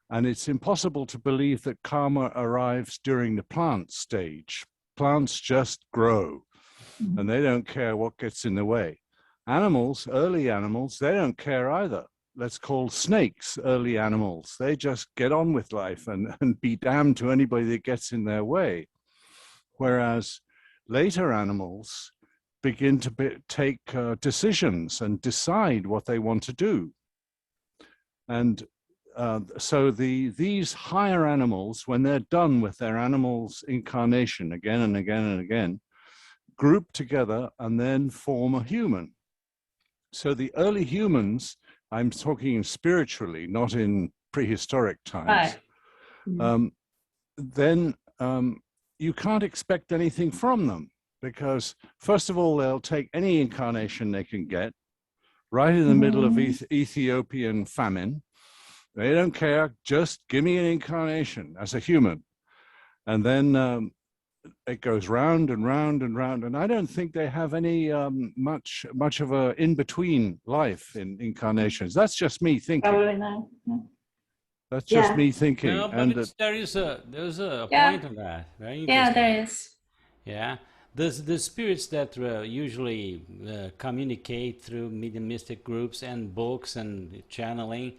And it's impossible to believe that karma arrives during the plant stage. Plants just grow, and they don't care what gets in the way. Animals, early animals, they don't care either. Let's call snakes early animals. They just get on with life and be damned to anybody that gets in their way. Whereas later animals begin to take decisions and decide what they want to do. And so these higher animals, when they're done with their animals incarnation again and again and again, group together and then form a human. So the early humans, I'm talking spiritually, not in prehistoric times, then you can't expect anything from them, because first of all, they'll take any incarnation they can get, right in the middle of Ethiopian famine. They don't care, just give me an incarnation as a human. And then it goes round and round and round. And I don't think they have any much of a in-between life in incarnations. That's just me thinking. Probably not. No. That's just me thinking. No, but and there's a point on that. Very Yeah, interesting. there is. Yeah. The spirits that usually communicate through mediumistic groups and books and channeling,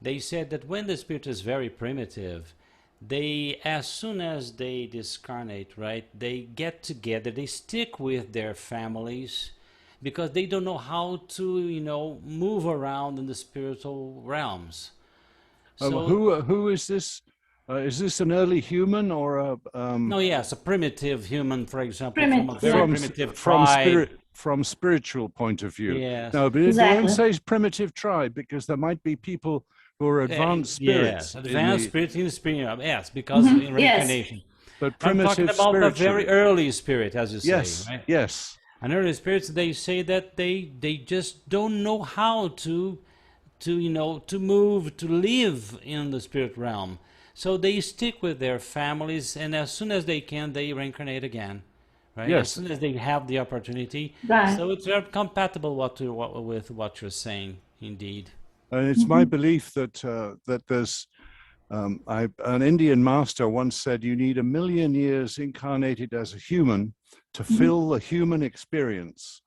they said that when the spirit is very primitive, they, as soon as they discarnate, right, they get together, they stick with their families, because they don't know how to, move around in the spiritual realms. So, who is this? Is this an early human or a? No, yes, a primitive human, for example, Primitive, from a very primitive from tribe. From spiritual point of view. Yes. No, but Exactly. it don't say primitive tribe, because there might be people who are advanced spirits. Yes, advanced spirits in the spirit. Yes, because in reincarnation. But I'm primitive talking about a very spiritually. early spirit, as you say. Yes, Right? yes. And early spirits, they say that they just don't know how to move, to live in the spirit realm. So they stick with their families, and as soon as they can, they reincarnate again. Right? Yes. As soon as they have the opportunity. Right. So it's very compatible with what you're saying, indeed. And it's my belief that that there's an Indian master once said, you need 1 million years incarnated as a human to fill the human experience,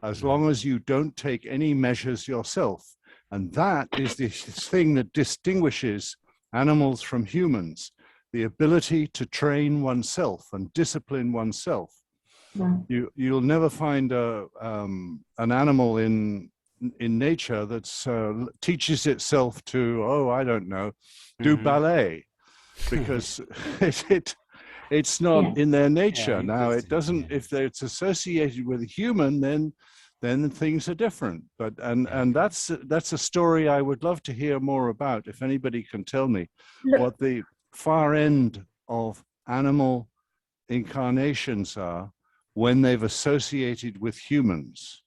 as long as you don't take any measures yourself. And that is the thing that distinguishes animals from humans, the ability to train oneself and discipline oneself. You'll never find an animal in nature that teaches itself to, I don't know, do ballet, because it's not in their nature. Now it doesn't. If it's associated with a human, then things are different. But and that's a story I would love to hear more about. If anybody can tell me what the far end of animal incarnations are when they've associated with humans.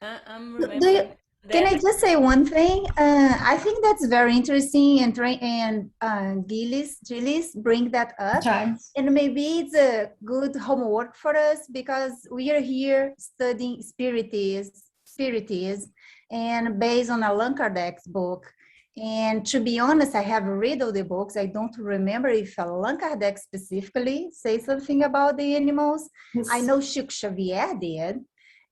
I'm Do remembering you, can I that. just say one thing? I think that's very interesting, and Gillis bring that up. Charles. And maybe it's a good homework for us, because we are here studying spiritism, and based on Allan Kardec's book. And to be honest, I have read all the books. I don't remember if Allan Kardec specifically say something about the animals. Yes. I know Chico Xavier did.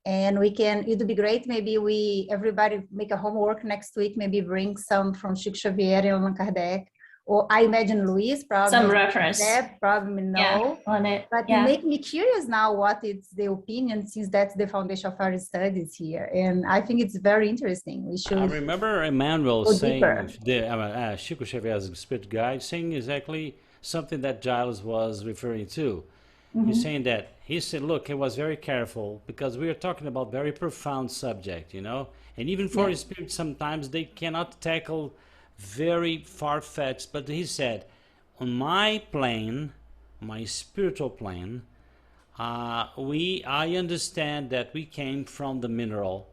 And it would be great. Maybe everybody make a homework next week, maybe bring some from Chico Xavier and Allan Kardec. Or I imagine Luis probably. Some reference. That probably know. On it. But it make me curious now what is the opinion, since that's the foundation of our studies here. And I think it's very interesting. We should. I remember Emmanuel go saying, deeper. Chico Xavier's spirit guide, saying exactly something that Giles was referring to. He's saying that, he said, look, he was very careful, because we are talking about very profound subject, and even for his spirit, sometimes they cannot tackle very far-fetched, but he said, on my plane, my spiritual plane, I understand that we came from the mineral,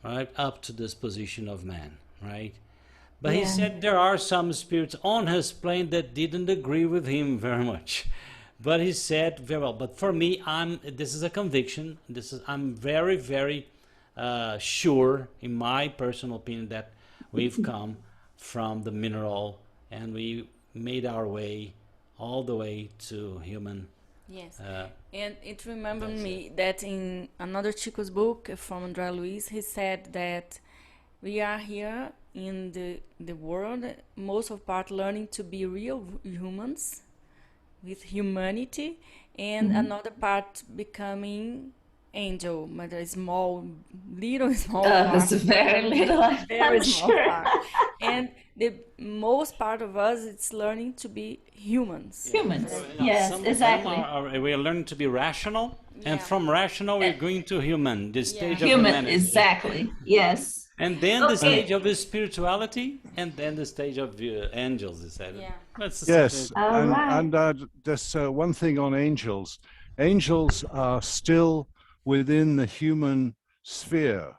right, up to this position of man, right? But he said there are some spirits on his plane that didn't agree with him very much. But he said very well. But for me, this is a conviction. I'm very, very sure, in my personal opinion, that we've come from the mineral, and we made our way all the way to human. Yes, and it remembered me that in another Chico's book from André Luiz, he said that we are here in the world, most of part learning to be real humans with humanity, and another part becoming angel, but a small part. That's very little. Very I'm small sure. part. And the most part of us, it's learning to be humans. Humans. So, Yes, some exactly. we are learning to be rational, and Yeah. from rational we're going to human, the stage of Human, humanity. exactly. Yes. And then the Okay. stage of spirituality, and then the stage of angels, he said. Yeah. That's the Yes, stage. All right. and just one thing on angels. Angels are still within the human sphere,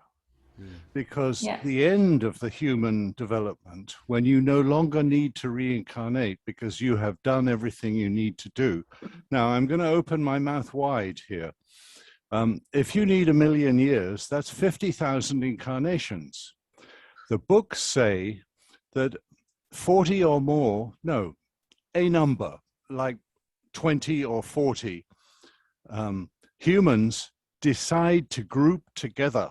because Yeah. the end of the human development, when you no longer need to reincarnate because you have done everything you need to do. Now, I'm going to open my mouth wide here. If you need 1 million years, that's 50,000 incarnations. The books say that 40 or more, no, a number, like 20 or 40 humans decide to group together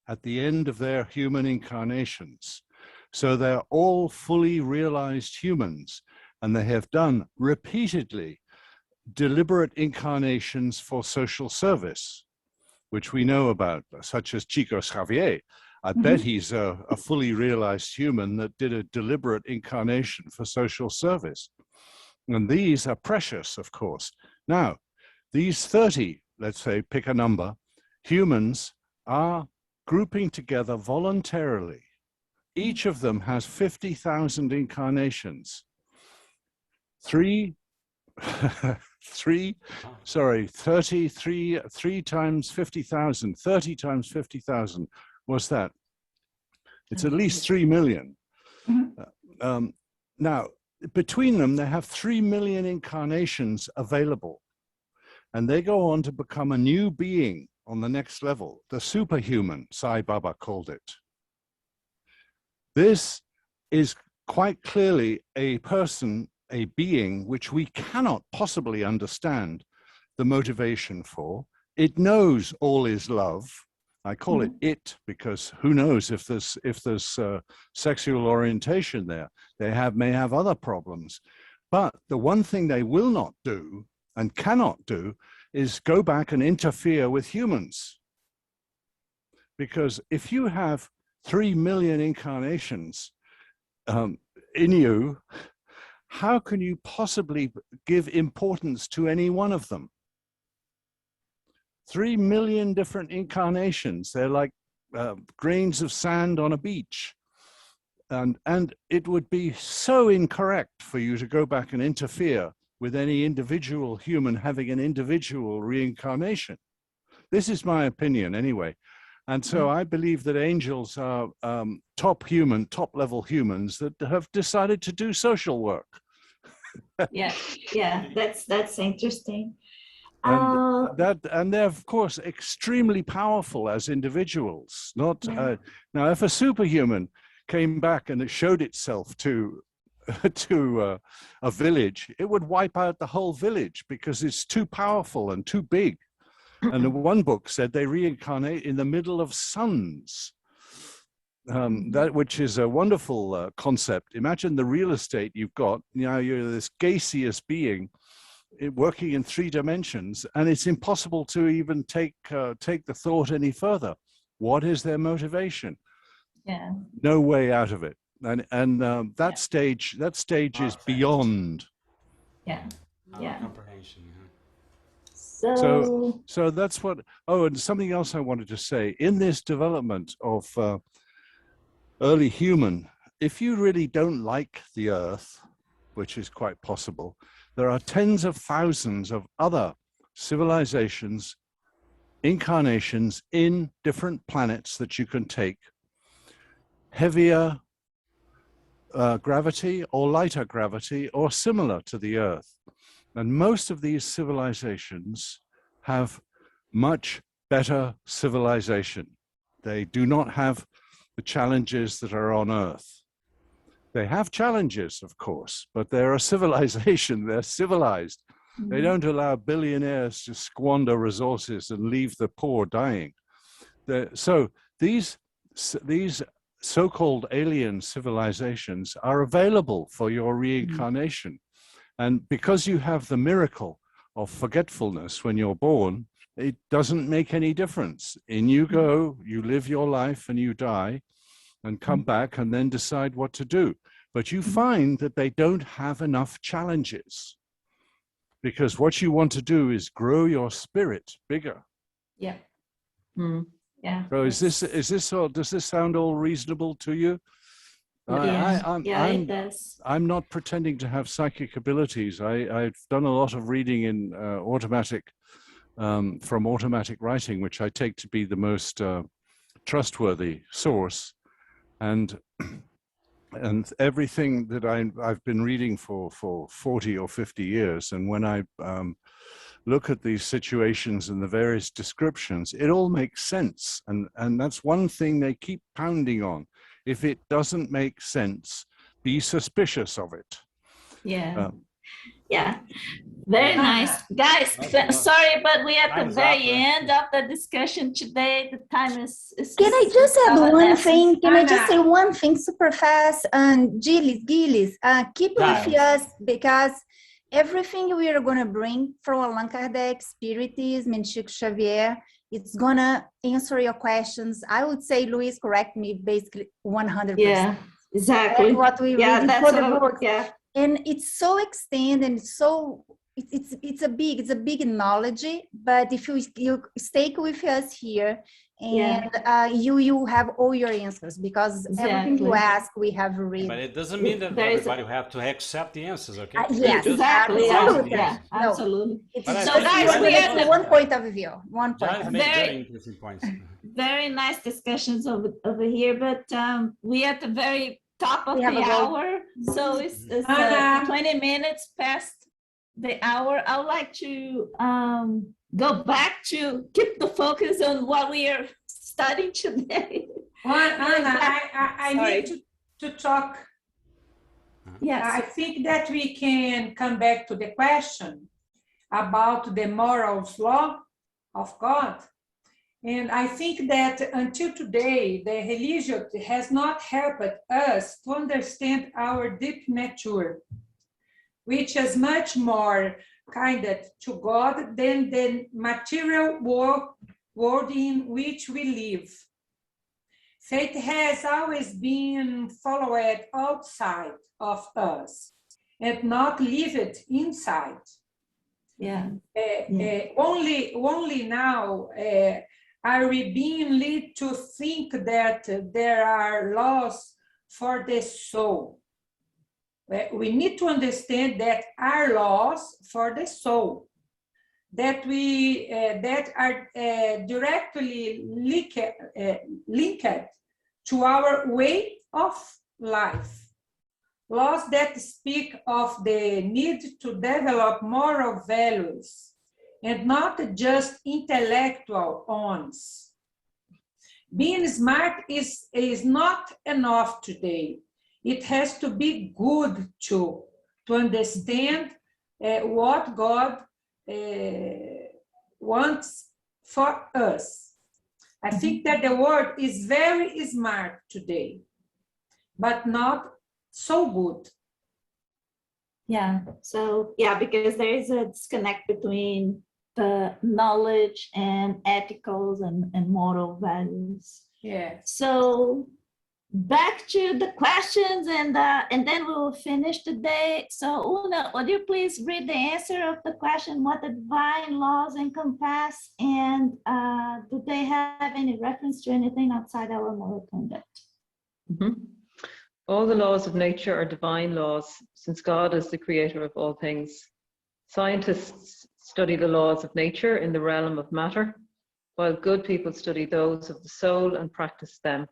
at the end of their human incarnations. So they're all fully realized humans, and they have done repeatedly deliberate incarnations for social service, which we know about, such as Chico Xavier. I bet he's a fully realized human that did a deliberate incarnation for social service. And these are precious, of course. Now, these 30, let's say, pick a number, humans are grouping together voluntarily. Each of them has 50,000 incarnations. Three times 50,000, 30 times 50,000. What's that? It's at least 3 million. Now, between them, they have 3 million incarnations available. And they go on to become a new being on the next level, the superhuman, Sai Baba called it. This is quite clearly a person, a being, which we cannot possibly understand the motivation for. It knows all is love. I call it because who knows if there's sexual orientation there. They may have other problems. But the one thing they will not do and cannot do is go back and interfere with humans. Because if you have 3 million incarnations in you, how can you possibly give importance to any one of them? 3 million different incarnations. They're like grains of sand on a beach. And it would be so incorrect for you to go back and interfere with any individual human having an individual reincarnation. This is my opinion anyway. And so I believe that angels are top-level humans that have decided to do social work. Yeah, that's interesting. And they're of course extremely powerful as individuals. Now, if a superhuman came back and it showed itself to a village, it would wipe out the whole village because it's too powerful and too big. And the one book said they reincarnate in the middle of suns, which is a wonderful concept. Imagine the real estate you've got. You're this gaseous being working in 3 dimensions, and it's impossible to even take the thought any further. What is their motivation? Yeah. No way out of it. And that stage is beyond. Yeah. Comprehension. So that's what. Oh, and something else I wanted to say in this development of early human. If you really don't like the Earth, which is quite possible, there are tens of thousands of other civilizations, incarnations in different planets that you can take. Heavier gravity or lighter gravity or similar to the Earth. And most of these civilizations have much better civilization. They do not have the challenges that are on Earth. They have challenges, of course, but they're a civilization. They're civilized. They don't allow billionaires to squander resources and leave the poor dying. So these so-called alien civilizations are available for your reincarnation. And because you have the miracle of forgetfulness when you're born, it doesn't make any difference. In you go, you live your life and you die and come back and then decide what to do. But you find that they don't have enough challenges, because what you want to do is grow your spirit bigger. Yeah. Yeah. So is this all, does this sound all reasonable to you? It does. I'm not pretending to have psychic abilities. I've done a lot of reading in from automatic writing, which I take to be the most trustworthy source, and everything that I've been reading for 40 or 50 years, and when I look at these situations and the various descriptions, it all makes sense, and that's one thing they keep pounding on. If it doesn't make sense, be suspicious of it. Yeah. Yeah. Very nice. Guys, sorry, but we're at the very end of the discussion today. The time is Can I just add one thing? Can I just say one thing super fast? And Gilles, keep with us, because everything we are going to bring from Allan Kardec, Spiritism, and Chico Xavier, it's going to answer your questions. I would say, Luis, correct me, basically 100%. Yeah, exactly. That's what we read for the book. Yeah. And it's so extended, and it's a big knowledge. But if you stay with us here, and you have all your answers, because everything you ask, we have read. But it doesn't mean that everybody will have to accept the answers, okay? Yes, exactly. Absolutely. Yeah, absolutely. So guys, we have one point of view. Very nice discussions over here, but we at the very top of the hour, so it's 20 minutes past the hour. I would like to go back to keep the focus on what we are studying today. Anna, I need to talk. Yes. I think that we can come back to the question about the moral flaw of God. And I think that until today, the religion has not helped us to understand our deep nature, which is much more kind to God than the material world in which we live. Faith has always been followed outside of us and not lived inside. Yeah. Only now are we being led to think that there are laws for the soul. We need to understand that are laws for the soul, that are directly linked to our way of life. Laws that speak of the need to develop moral values and not just intellectual ones. Being smart is not enough today. It has to be good too, to understand what God wants for us. I think that the world is very smart today, but not so good. Yeah, so because there is a disconnect between the knowledge and ethicals and moral values. Yeah. So back to the questions, and then we will finish the day. So Una, would you please read the answer of the question, what the divine laws encompass, and do they have any reference to anything outside our moral conduct? Mm-hmm. All the laws of nature are divine laws, since God is the creator of all things. Scientists study the laws of nature in the realm of matter, while good people study those of the soul and practice them.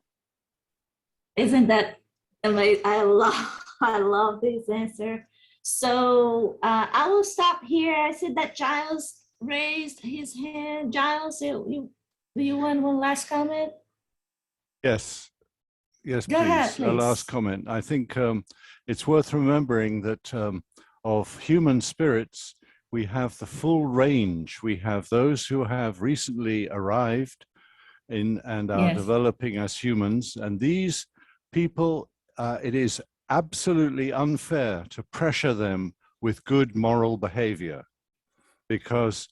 Isn't that amazing? I love this answer. So I will stop here. I see that Giles raised his hand. Giles, do you want one last comment? Yes. Yes, Go ahead, please. A last please. comment. I think it's worth remembering that of human spirits, we have the full range. We have those who have recently arrived in and are Yes. developing as humans. And these people, it is absolutely unfair to pressure them with good moral behavior because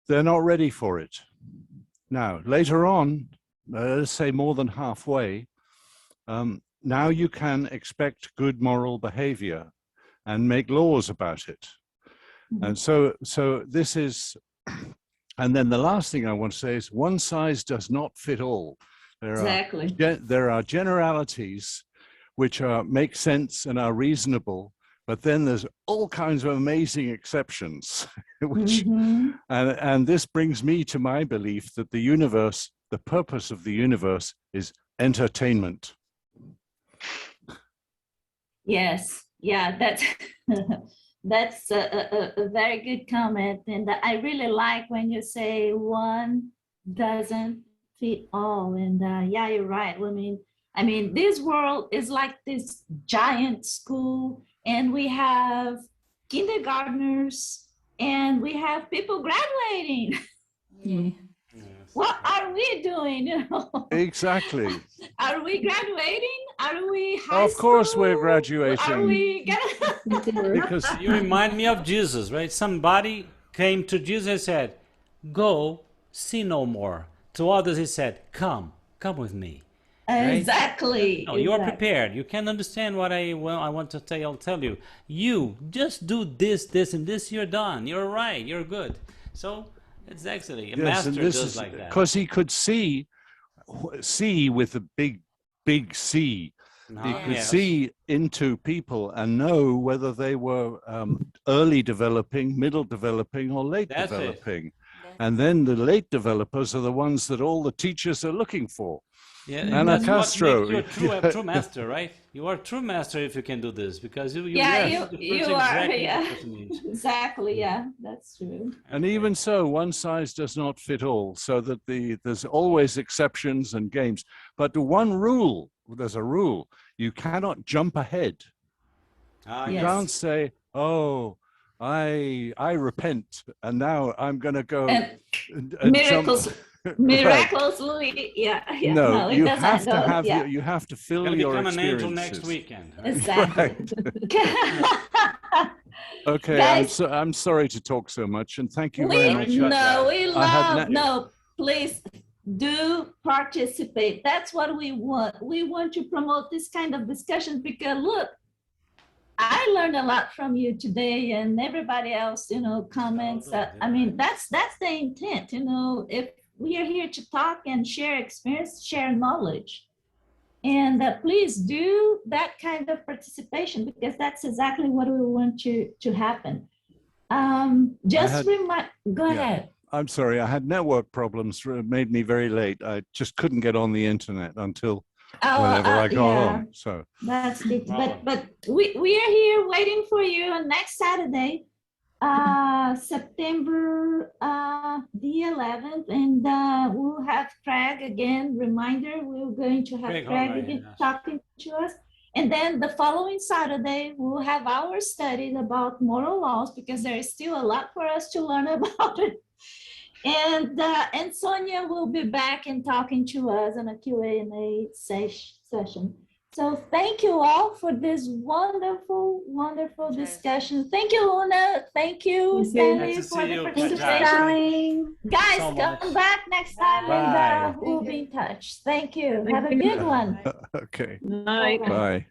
they're not ready for it. Now, later on, let's say more than halfway, now you can expect good moral behavior and make laws about it. And so this is, and then the last thing I want to say is one size does not fit all. There are generalities which make sense and are reasonable, but then there's all kinds of amazing exceptions, which, and this brings me to my belief that the universe, the purpose of the universe is entertainment. Yes, yeah, that's that's a very good comment, and I really like when you say one doesn't fit all. And yeah, you're right. I mean, this world is like this giant school, and we have kindergartners, and we have people graduating. Yeah. What are we doing? You know? Exactly. Are we graduating? Are we high Of course school? we're graduating. Are we Because You remind me of Jesus, right? Somebody came to Jesus and said, "Go, sin no more." To others he said, come with me. Right? Exactly. No, you are prepared. You can understand what I want to tell you. You just do this, and this. You're done. You're right. You're good. So it's actually a master does like that. Because he could see with a big C. He could see into people and know whether they were early developing, middle developing, or late developing. And then the late developers are the ones that all the teachers are looking for. Yeah, and that's Castro. what makes you a true master, right? You are a true master if you can do this, because you you are, yeah. Exactly, yeah, that's true. And even so, one size does not fit all, so that there's always exceptions and games. But there's a rule. You cannot jump ahead. You can't say, oh, I repent, and now I'm going to go and miracles. Jump. Miraculously, No, you have to have you have to fill your experiences. Become an angel next weekend. Right? Exactly. Okay, guys, I'm sorry to talk so much, and thank you very much. No, please do participate. That's what we want. We want to promote this kind of discussion because look, I learned a lot from you today, and everybody else, comments. I mean, that's the intent. If we are here to talk and share experience, share knowledge, and please do that kind of participation because that's exactly what we want to happen. Go ahead. I'm sorry, I had network problems. Made me very late. I just couldn't get on the internet until whenever I got on. So that's good. But we are here waiting for you on next Saturday, September the 11th, and we'll have Craig again. Reminder, we're going to have Craig again talking to us. And then the following Saturday, we'll have our studies about moral laws because there is still a lot for us to learn about it. And Sonia will be back and talking to us on a Q&A session. So thank you all for this wonderful, wonderful discussion. Thank you, Luna. Thank you, Stanley, for the participation. Guys, come back next time and we'll be in touch. Thank you. Have a good one. Okay. Night. Bye.